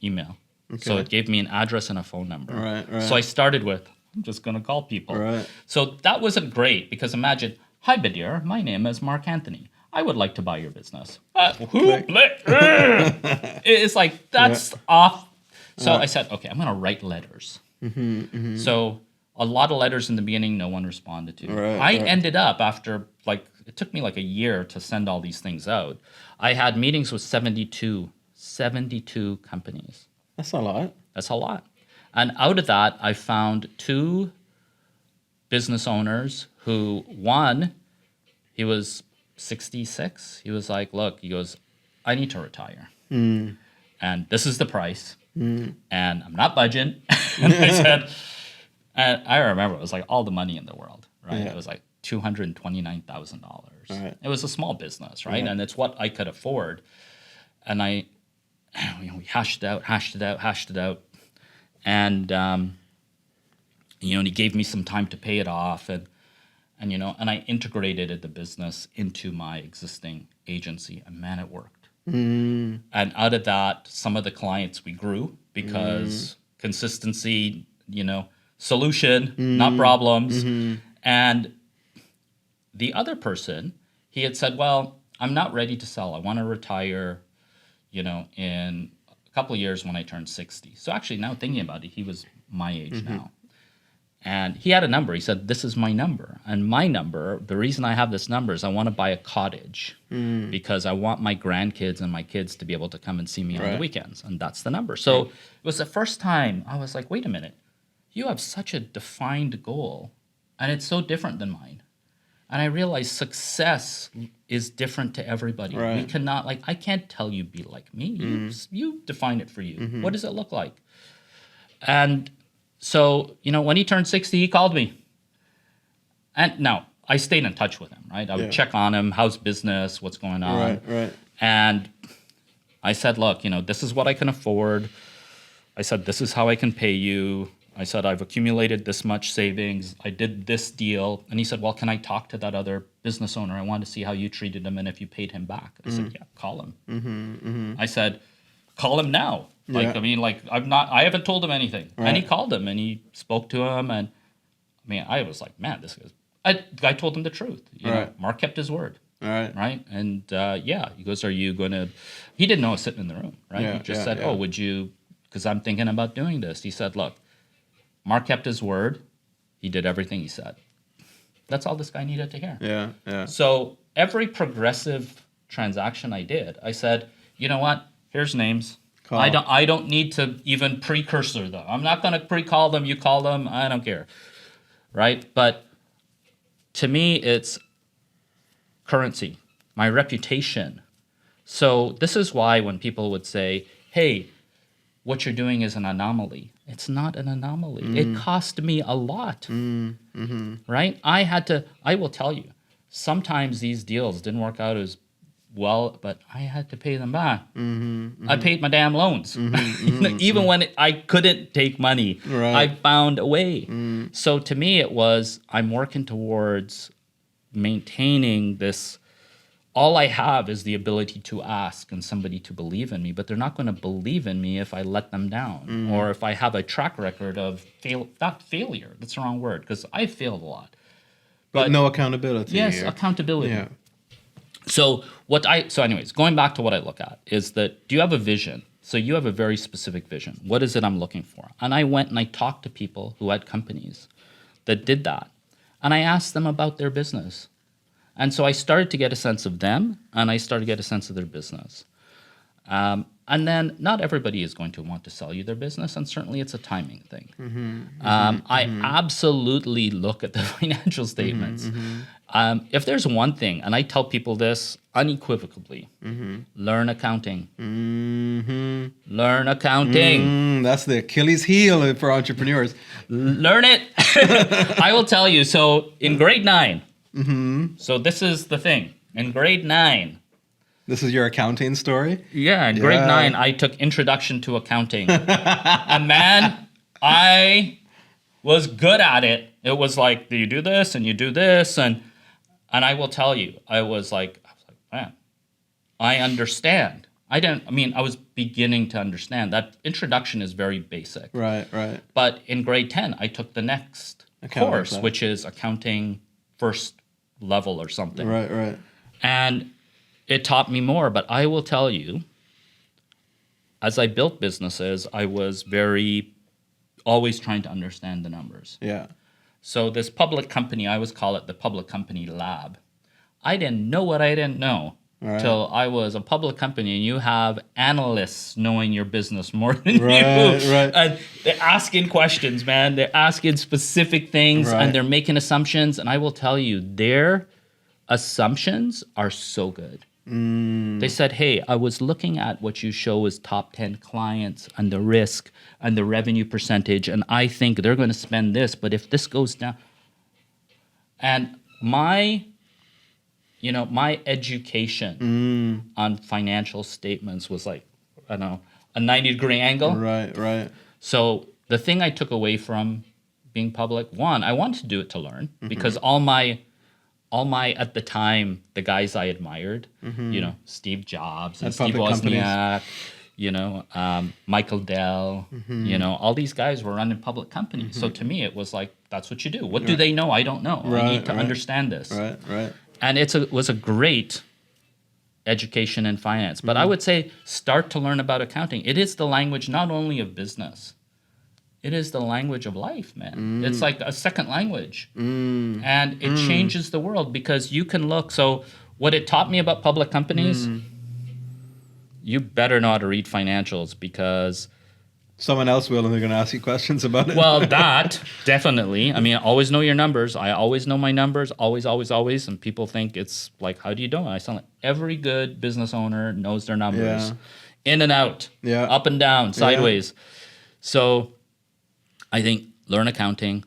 email. Okay. So it gave me an address and a phone number. Right. So I started with, I'm just going to call people. Right. So that wasn't great, because imagine, hi, Badir, my name is Mark Anthony. I would like to buy your business. It's like, that's off. So I said, okay, I'm going to write letters. So a lot of letters in the beginning, no one responded to. I ended up, after, it took me like a year to send all these things out. I had meetings with 72 companies. That's a lot. That's a lot. And out of that, I found 2 business owners who, one, he was 66. He was like, look, he goes, I need to retire. And this is the price. And I'm not budging. And I said, and I remember it was like all the money in the world, right? It was like $229,000. Right. It was a small business, right? And it's what I could afford. And we hashed it out. And, and he gave me some time to pay it off. And I integrated the business into my existing agency. And man, it worked. And out of that, some of the clients we grew because consistency, solution, not problems. And the other person, he had said, well, I'm not ready to sell. I want to retire, in a couple of years when I turn 60. So actually, now thinking about it, he was my age now. And he had a number. He said, this is my number. And my number, the reason I have this number is I want to buy a cottage because I want my grandkids and my kids to be able to come and see me on the weekends. And that's the number. So it was the first time I was like, wait a minute. You have such a defined goal, and it's so different than mine. And I realized success is different to everybody. We cannot, I can't tell you be like me. You define it for you. What does it look like? And so, when he turned 60, he called me. And now, I stayed in touch with him, right? I would check on him, how's business, what's going on. And I said, look, this is what I can afford. I said, this is how I can pay you. I said, I've accumulated this much savings. I did this deal. And he said, well, can I talk to that other business owner? I wanted to see how you treated him and if you paid him back. I said, yeah, call him. I said, call him now. I haven't told him anything. And he called him and he spoke to him. And I was like, man, this guy's, I told him the truth. Mark kept his word. Right. And he goes, are you going to, he didn't know I was sitting in the room. Right. He just said, oh, would you, because I'm thinking about doing this. He said, look, Mark kept his word. He did everything he said. That's all this guy needed to hear. So every progressive transaction I did, I said, you know what? Here's names. Call. I don't need to even precursor them. I'm not going to pre-call them. You call them. I don't care. Right? But to me, it's currency. my reputation. So this is why when people would say, hey, what you're doing is an anomaly. It's not an anomaly. It cost me a lot, right? I will tell you, sometimes these deals didn't work out as well, but I had to pay them back. I paid my damn loans. Even when I couldn't take money, Right. I found a way. So to me, it was, I'm working towards maintaining this. All I have is the ability to ask and somebody to believe in me, but they're not going to believe in me if I let them down or if I have a track record of not failure. That's the wrong word, because I failed a lot. But no accountability. Yes, accountability. Yeah. So anyways, going back to what I look at is that, do you have a vision? So you have a very specific vision. What is it I'm looking for? And I went and I talked to people who had companies that did that. And I asked them about their business. And so I started to get a sense of them, and I started to get a sense of their business. And then not everybody is going to want to sell you their business, and certainly it's a timing thing. I absolutely look at the financial statements. If there's one thing, and I tell people this unequivocally, learn accounting. Learn accounting. That's the Achilles heel for entrepreneurs. Learn it. I will tell you. So in grade 9, so this is the thing. In grade 9, this is your accounting story? yeah, in grade 9, I took Introduction to Accounting. And man, I was good at it. It was like, you do this and you do this. And I will tell you, I was like, man, I understand. I was beginning to understand. That introduction is very basic. Right. But in grade 10, I took the next course, which is accounting first level or something. Right. And it taught me more. But I will tell you, as I built businesses, I was always trying to understand the numbers. Yeah. So this public company, I always call it the public company lab. I didn't know what I didn't know till I was a public company, and you have analysts knowing your business more than you. Right. And they're asking questions, man. They're asking specific things, and they're making assumptions. And I will tell you, their assumptions are so good. They said, hey, I was looking at what you show as top 10 clients and the risk and the revenue percentage, and I think they're going to spend this, but if this goes down. And my education on financial statements was like, I don't know, a 90-degree angle. Right. So the thing I took away from being public, one, I wanted to do it to learn, because all my at the time, the guys I admired, Steve Jobs and Steve Wozniak, Michael Dell, all these guys were running public companies. So to me, it was like, that's what you do. What do they know? I don't know. I need to understand this. Right. And it was a great education in finance. But I would say start to learn about accounting. It is the language not only of business, it is the language of life, man. It's like a second language. And it changes the world, because you can look. So what it taught me about public companies, you better know how to read financials, because someone else will, and they're going to ask you questions about it. Well, that definitely. I mean, always know your numbers. I always know my numbers, always. And people think it's like, how do you know? I sound like every good business owner knows their numbers, in and out, up and down, sideways. So I think learn accounting.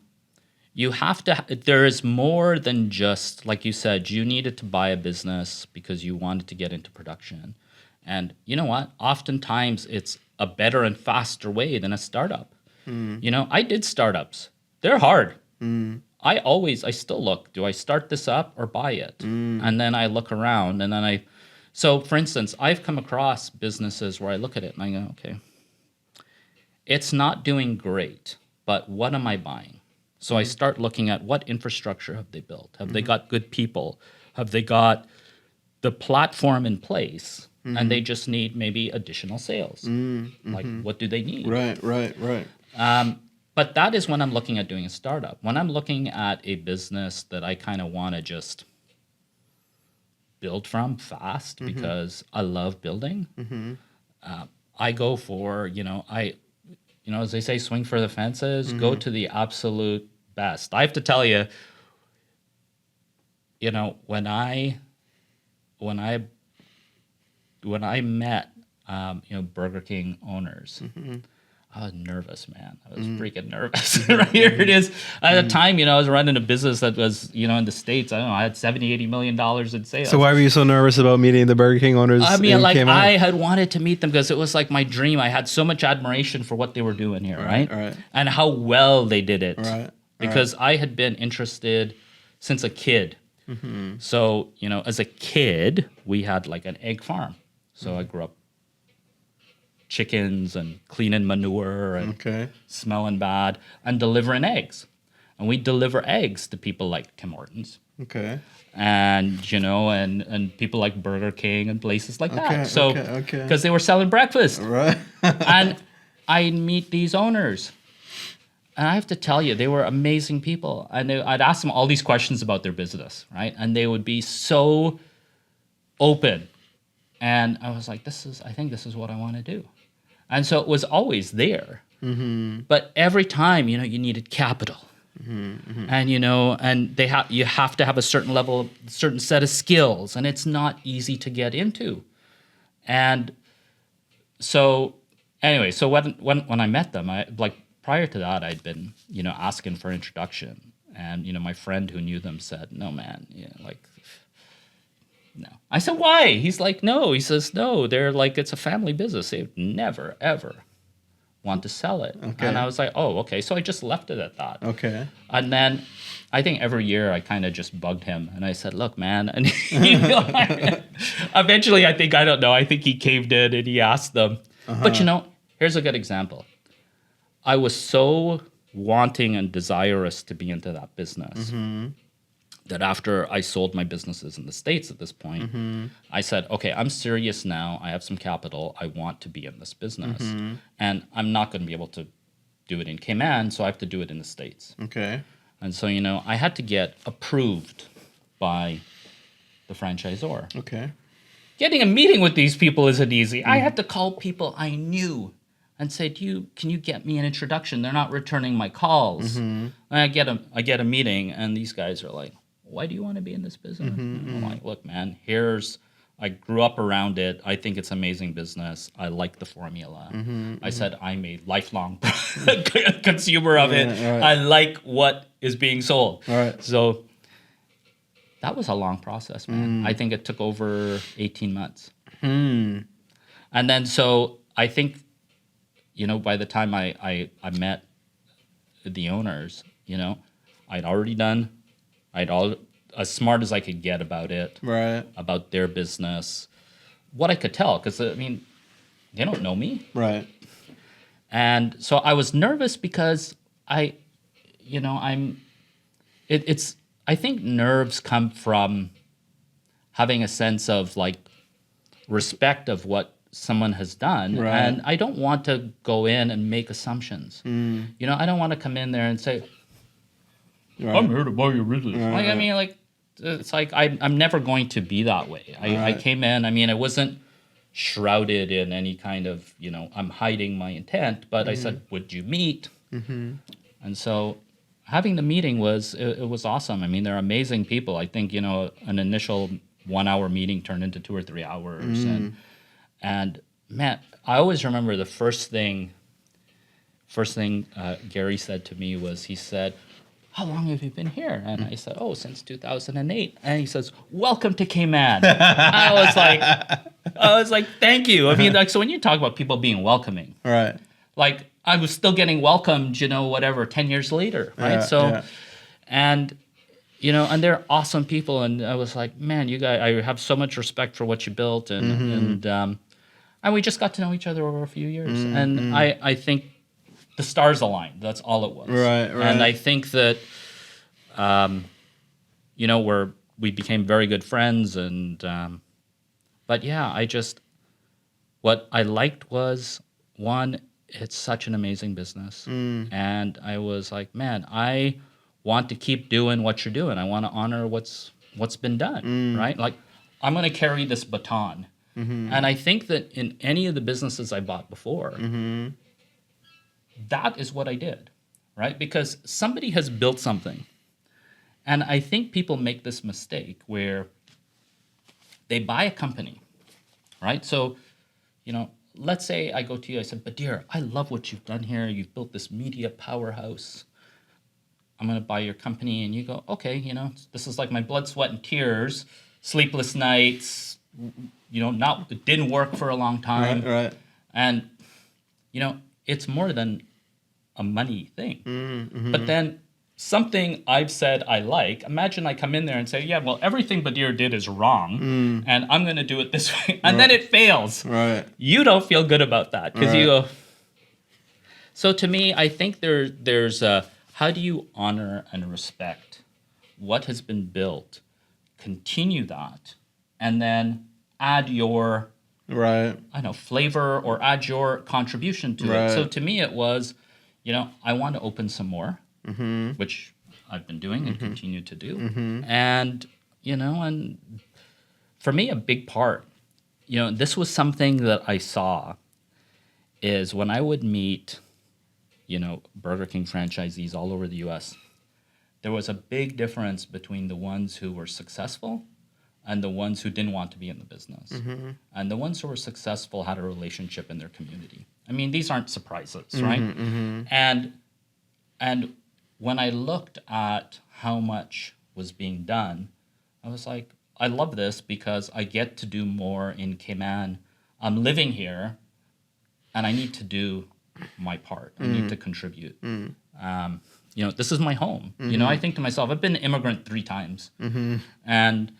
You have to. There is more than just, like you said, you needed to buy a business because you wanted to get into production. And you know what? Oftentimes it's a better and faster way than a startup. I did startups. They're hard. I still look, do I start this up or buy it? And then I look around, and then so for instance, I've come across businesses where I look at it and I go, okay, it's not doing great, but what am I buying? So I start looking at what infrastructure have they built? Have they got good people? Have they got the platform in place? And they just need maybe additional sales. Like, what do they need? Right. But that is when I'm looking at doing a startup. When I'm looking at a business that I kind of want to just build from fast because I love building, I go for, as they say, swing for the fences, go to the absolute best. I have to tell you, when I when I met Burger King owners, I was nervous, man. I was freaking nervous. Right here it is. At the time, I was running a business that was, in the States, I don't know, I had $70-80 million in sales. So why were you so nervous about meeting the Burger King owners? I mean, in like, Cayman? I had wanted to meet them because it was like my dream. I had so much admiration for what they were doing here, right? Right. And how well they did it. Right. Because I had been interested since a kid. So, as a kid, we had like an egg farm. So I grew up chickens and cleaning manure and smelling bad and delivering eggs. And we deliver eggs to people like Tim Hortons. Okay. And, and people like Burger King and places like that. So, Okay. because they were selling breakfast. Right. And I'd meet these owners. And I have to tell you, they were amazing people. And I'd ask them all these questions about their business, right? And they would be so open. And I was like, I think this is what I want to do. And so it was always there. But every time, you needed capital. And, and you have to have a certain level, certain set of skills. And it's not easy to get into. And so, anyway, so when I met them, prior to that, I'd been, asking for introduction. And, my friend who knew them said, no, man, no. I said, why? He's like, no. He says, no, they're like, it's a family business. They would never, ever want to sell it. Okay. And I was like, oh, okay. So I just left it at that. Okay. And then I think every year I kind of just bugged him. And I said, look, man. And eventually, I think he caved in and he asked them. But, here's a good example. I was so wanting and desirous to be into that business that after I sold my businesses in the States at this point, I said, okay, I'm serious now. I have some capital. I want to be in this business. And I'm not going to be able to do it in Cayman, so I have to do it in the States. Okay. And so, I had to get approved by the franchisor. Okay. Getting a meeting with these people isn't easy. I had to call people I knew and say, can you get me an introduction? They're not returning my calls. And I get a meeting, and these guys are like, why do you want to be in this business? I'm like, look, man, I grew up around it. I think it's amazing business. I like the formula. I said, I'm a lifelong consumer of it. Right. I like what is being sold. Right. So that was a long process, man. I think it took over 18 months. And then, so I think, by the time I met the owners, as smart as I could get about it, Right. about their business, what I could tell, because, they don't know me. Right. And so I was nervous because I think nerves come from having a sense of like respect of what someone has done. Right. And I don't want to go in and make assumptions. I don't want to come in there and say, I'm here to buy your business. It's like I'm never going to be that way. I came in, I wasn't shrouded in any kind of, I'm hiding my intent, but I said, would you meet? And so having the meeting was awesome. They're amazing people. I think, an initial 1 hour meeting turned into 2 or 3 hours. And man, I always remember the first thing Gary said to me was, he said, how long have you been here? And I said, since 2008. And he says, welcome to Cayman. I was like, thank you. So when you talk about people being welcoming, Right. like I was still getting welcomed, 10 years later, right? And they're awesome people. And I was like, man, you guys, I have so much respect for what you built. And we just got to know each other over a few years. And I think the stars aligned. That's all it was. Right. And I think that, we became very good friends. And, but yeah, what I liked was, one, it's such an amazing business. And I was like, man, I want to keep doing what you're doing. I want to honor what's been done, right? Like, I'm going to carry this baton. And I think that in any of the businesses I bought before, that is what I did, right? Because somebody has built something. And I think people make this mistake where they buy a company, right? So, let's say I go to you, I said, Badir, I love what you've done here. You've built this media powerhouse. I'm going to buy your company. And you go, okay, this is like my blood, sweat, and tears, sleepless nights, it didn't work for a long time. Right. And, it's more than a money thing. But then something I've said I like, imagine I come in there and say, yeah, well, everything Badir did is wrong, and I'm going to do it this way. And then it fails. Right. You don't feel good about that because you go. So to me, I think there's how do you honor and respect what has been built, continue that, and then add your flavor or add your contribution to it. So to me, it was, I want to open some more, which I've been doing and continue to do. And, and for me, a big part, this was something that I saw is when I would meet, Burger King franchisees all over the US, there was a big difference between the ones who were successful and the ones who didn't want to be in the business. And the ones who were successful had a relationship in their community. I mean, these aren't surprises, right? And when I looked at how much was being done, I was like, I love this because I get to do more in Cayman. I'm living here, and I need to do my part. I need to contribute. This is my home. I think to myself, I've been an immigrant 3 times. And,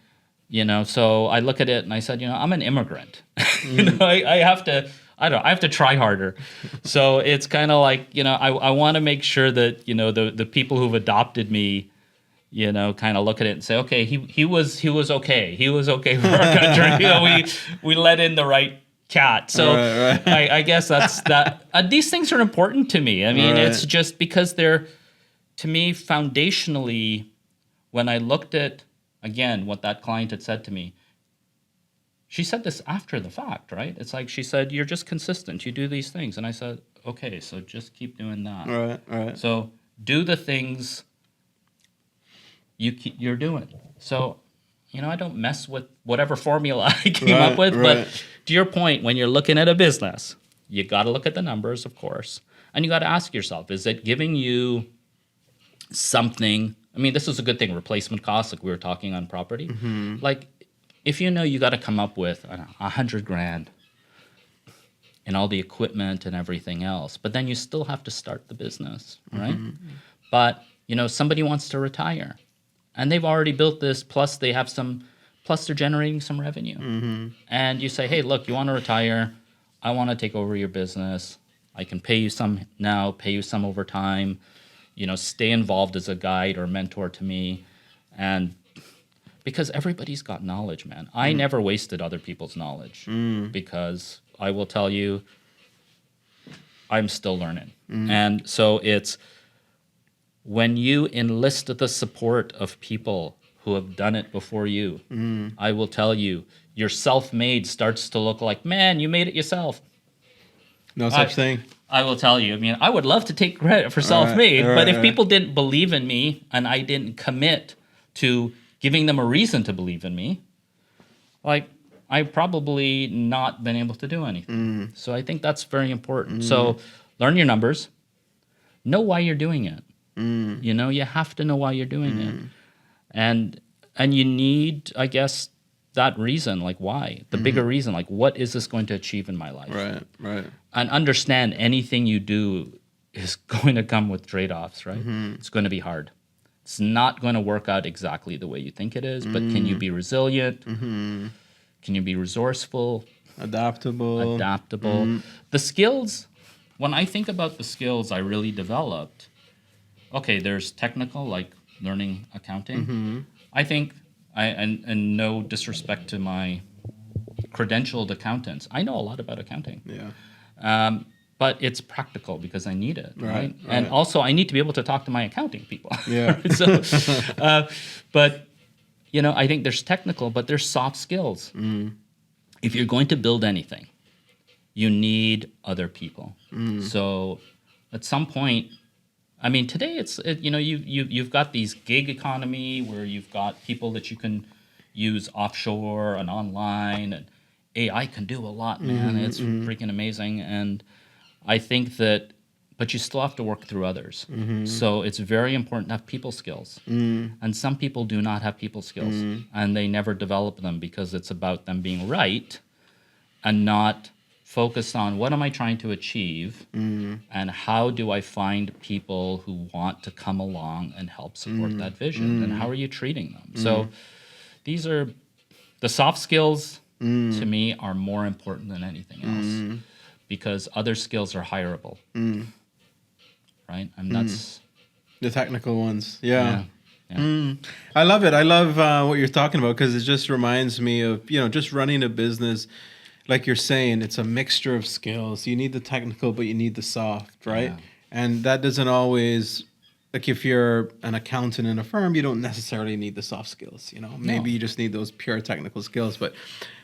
so I look at it and I said, I'm an immigrant. I have to try harder. So it's kind of like, I want to make sure that, the people who've adopted me, kind of look at it and say, okay, he was okay. He was okay for our country. We let in the right cat. So right. I guess that's that. These things are important to me. I mean, it's just because they're, to me, foundationally, when I looked at, again, what that client had said to me, she said this after the fact, right? It's like she said, you're just consistent. You do these things. And I said, okay, so just keep doing that. Right. So do the things you're doing. So, I don't mess with whatever formula I came up with. But to your point, when you're looking at a business, you got to look at the numbers, of course. And you got to ask yourself, is it giving you something? I mean, this is a good thing, replacement costs, like we were talking on property. Like, if you got to come up with $100,000 and all the equipment and everything else, but then you still have to start the business, right? But, somebody wants to retire, and they've already built this, plus they're generating some revenue. And you say, hey, look, you want to retire, I want to take over your business. I can pay you some now, pay you some over time, stay involved as a guide or mentor to me. And because everybody's got knowledge, man. I never wasted other people's knowledge because I will tell you, I'm still learning. And so it's when you enlist the support of people who have done it before you, I will tell you, your self-made starts to look like, man, you made it yourself. No such thing. I will tell you. I mean, I would love to take credit for self-made, but if people didn't believe in me and I didn't commit to giving them a reason to believe in me, I've probably not been able to do anything. So I think that's very important. So learn your numbers. Know why you're doing it. You have to know why you're doing it. And you need, I guess, that reason, like why, the bigger reason, like what is this going to achieve in my life? Right. And understand anything you do is going to come with trade-offs, right? It's going to be hard. It's not going to work out exactly the way you think it is, but can you be resilient? Can you be resourceful? Adaptable. The skills, when I think about the skills I really developed, okay, there's technical, like learning accounting. I think, and no disrespect to my credentialed accountants, I know a lot about accounting. But it's practical because I need it, right? And also, I need to be able to talk to my accounting people. But, I think there's technical, but there's soft skills. If you're going to build anything, you need other people. So at some point, I mean, today you've got these gig economy where you've got people that you can, use offshore and online, and AI can do a lot, man. It's freaking amazing. And I think that, but you still have to work through others. So it's very important to have people skills. And some people do not have people skills, and they never develop them because it's about them being right and not focused on what am I trying to achieve and how do I find people who want to come along and help support that vision, and how are you treating them? So these are the soft skills to me are more important than anything else because other skills are hireable. Right? And that's the technical ones. Yeah. yeah. I love it. I love what you're talking about because it just reminds me of, just running a business. Like you're saying, it's a mixture of skills. You need the technical, but you need the soft, right? Yeah. And that doesn't always, like if you're an accountant in a firm, you don't necessarily need the soft skills, Maybe you just need those pure technical skills. But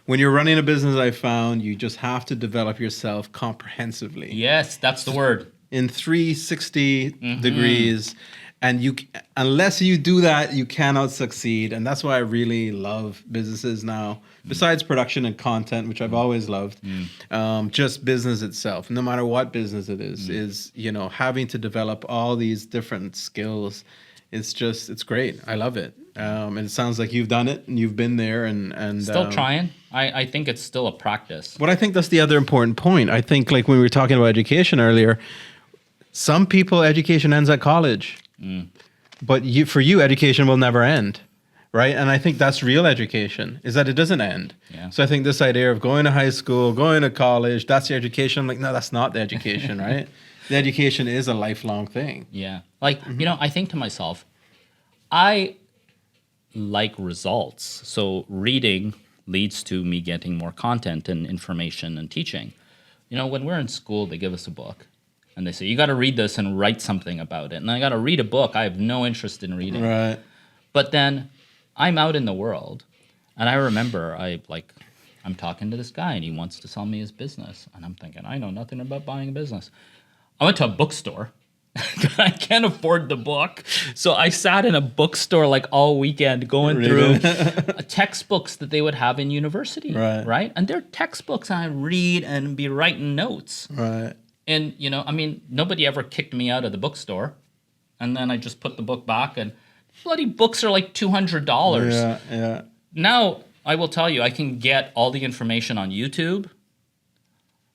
when you're running a business, I found you just have to develop yourself comprehensively. Yes, that's the word. In 360 degrees. And unless you do that, you cannot succeed. And that's why I really love businesses now. Besides production and content, which I've always loved, just business itself, no matter what business it is having to develop all these different skills. It's great. I love it. And it sounds like you've done it and you've been there and Still trying. I think it's still a practice. But I think that's the other important point. I think like when we were talking about education earlier, some people, education ends at college. But for you, education will never end, right? And I think that's real education, is that it doesn't end. Yeah. So I think this idea of going to high school, going to college, that's the education. I'm like, no, that's not the education, right? The education is a lifelong thing. Yeah. Like, I think to myself, I like results. So reading leads to me getting more content and information and teaching. When we're in school, they give us a book. And they say, you got to read this and write something about it. And I got to read a book I have no interest in reading. Right. But then I'm out in the world. And I remember I'm talking to this guy and he wants to sell me his business. And I'm thinking, I know nothing about buying a business. I went to a bookstore. I can't afford the book. So I sat in a bookstore like all weekend going through textbooks that they would have in university. Right. And they're textbooks I read and be writing notes. Right. And, nobody ever kicked me out of the bookstore. And then I just put the book back and bloody books are like $200. Yeah. Now, I will tell you, I can get all the information on YouTube.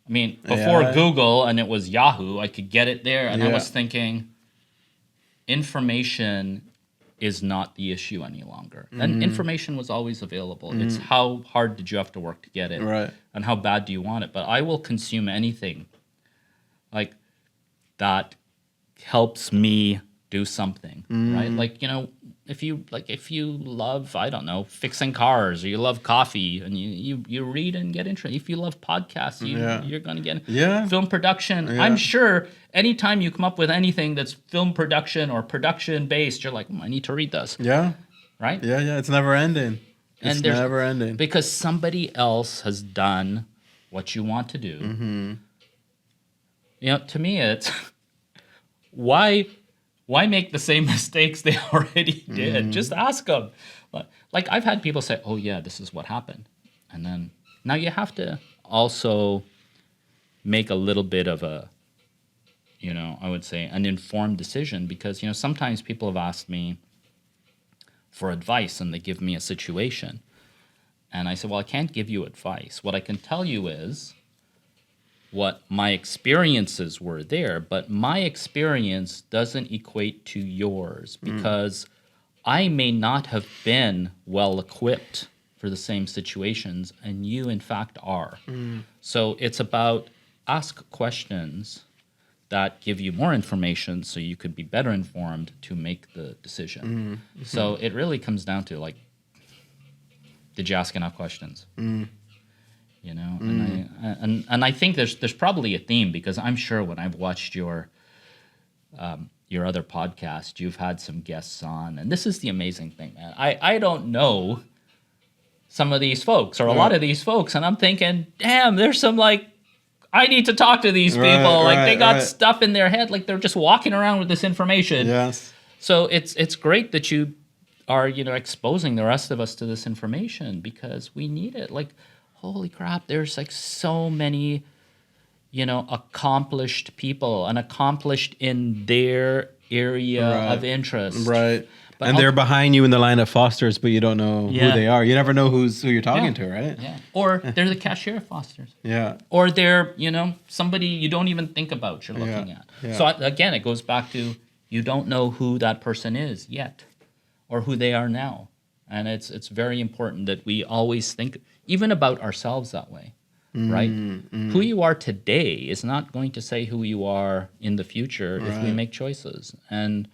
Before Google and it was Yahoo, I could get it there. And I was thinking, information is not the issue any longer. And information was always available. It's how hard did you have to work to get it? Right. And how bad do you want it? But I will consume anything like that helps me do something, right? Like, if you love, I don't know, fixing cars, or you love coffee and you read and get interested. If you love podcasts, you're going to get film production. Yeah. I'm sure anytime you come up with anything that's film production or production based, you're like, I need to read this. Yeah. Right? Yeah. It's never ending. It's never ending. Because somebody else has done what you want to do. To me, it's why make the same mistakes they already did? Just ask them. Like I've had people say, "Oh yeah, this is what happened," and then now you have to also make a little bit of a, I would say an informed decision because sometimes people have asked me for advice and they give me a situation, and I said, "Well, I can't give you advice. What I can tell you is what my experiences were there, but my experience doesn't equate to yours because I may not have been well equipped for the same situations, and you in fact are. So it's about ask questions that give you more information so you could be better informed to make the decision. So it really comes down to like, did you ask enough questions? And I think there's probably a theme because I'm sure when I've watched your other podcast, you've had some guests on, and this is the amazing thing, man. I don't know some of these folks or a lot of these folks, and I'm thinking, damn, there's some I need to talk to these people. They got stuff in their head, like they're just walking around with this information. Yes. So it's great that you are, exposing the rest of us to this information because we need it. Like, holy crap, there's like so many, accomplished people and accomplished in their area of interest. Right. But they're behind you in the line of Foster's, but you don't know who they are. You never know who you're talking to, right? Yeah. Or they're the cashier at Foster's. Yeah. Or they're, somebody you don't even think about you're looking at. Yeah. So again, it goes back to you don't know who that person is yet or who they are now. And it's very important that we always think even about ourselves that way, right? Who you are today is not going to say who you are in the future if we make choices. And,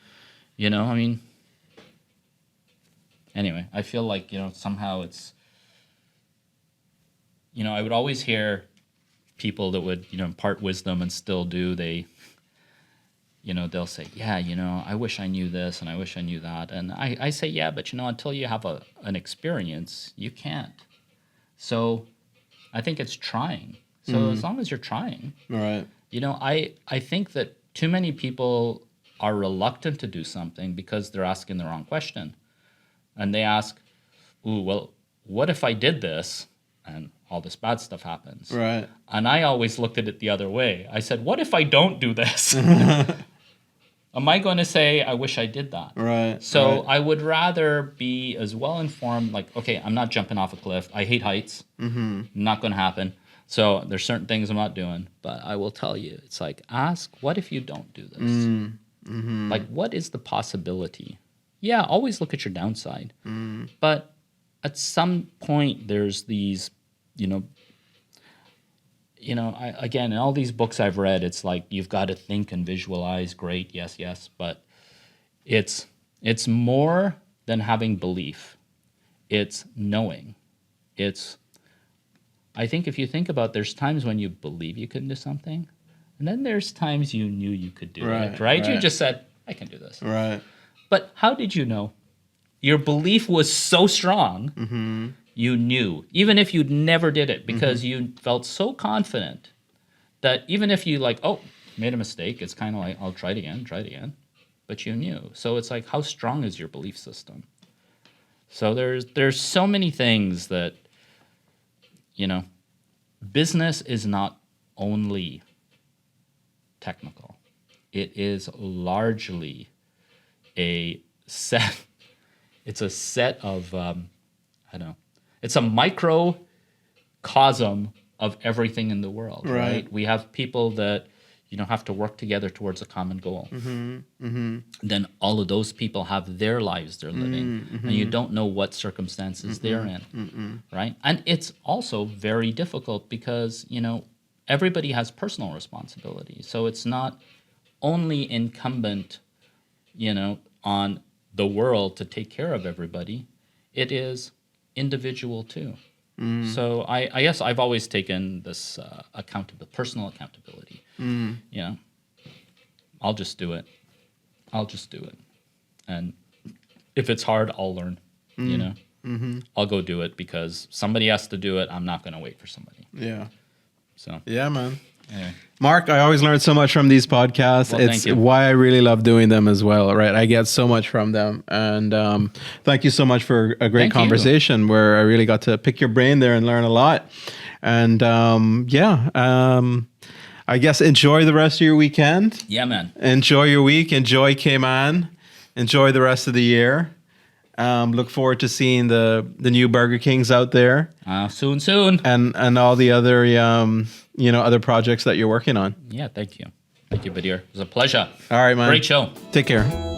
anyway, I feel like, somehow it's, I would always hear people that would, impart wisdom and still do, they'll say, yeah, I wish I knew this and I wish I knew that. And I say, yeah, but, until you have an experience, you can't. So I think it's trying. So as long as you're trying, right. I think that too many people are reluctant to do something because they're asking the wrong question. And they ask, ooh, well, what if I did this and all this bad stuff happens? Right. And I always looked at it the other way. I said, what if I don't do this? Am I going to say, I wish I did that? Right. So I would rather be as well informed, like, okay, I'm not jumping off a cliff. I hate heights. Not going to happen. So there's certain things I'm not doing. But I will tell you, it's like, ask, what if you don't do this? Like, what is the possibility? Yeah, always look at your downside. But at some point, there's these, again, in all these books I've read, it's like you've got to think and visualize. Great, yes. But it's more than having belief. It's knowing. I think if you think about, there's times when you believe you can do something, and then there's times you knew you could do it, right? You just said, I can do this. Right. But how did you know? Your belief was so strong, you knew, even if you never did it, because you felt so confident that even if you made a mistake, it's kind of like, I'll try it again, but you knew. So it's like, how strong is your belief system? So there's so many things that, business is not only technical. It is largely it's a set of, it's a microcosm of everything in the world, right? We have people that, have to work together towards a common goal. Then all of those people have their lives they're living, and you don't know what circumstances they're in, right? And it's also very difficult because, everybody has personal responsibility. So it's not only incumbent, on the world to take care of everybody. It is individual too. So I guess I've always taken this personal accountability. I'll just do it. And if it's hard, I'll learn, I'll go do it because somebody has to do it. I'm not going to wait for somebody. Yeah. So. Yeah, man. Anyway. Mark, I always learn so much from these podcasts. Well, it's why I really love doing them as well, right? I get so much from them. And thank you so much for a great conversation where I really got to pick your brain there and learn a lot. And I guess enjoy the rest of your weekend. Yeah, man. Enjoy your week. Enjoy Cayman. Enjoy the rest of the year. Look forward to seeing the new Burger Kings out there. Soon. And all the other other projects that you're working on. Yeah, thank you. Thank you, Badir. It was a pleasure. All right, man. Great show. Take care.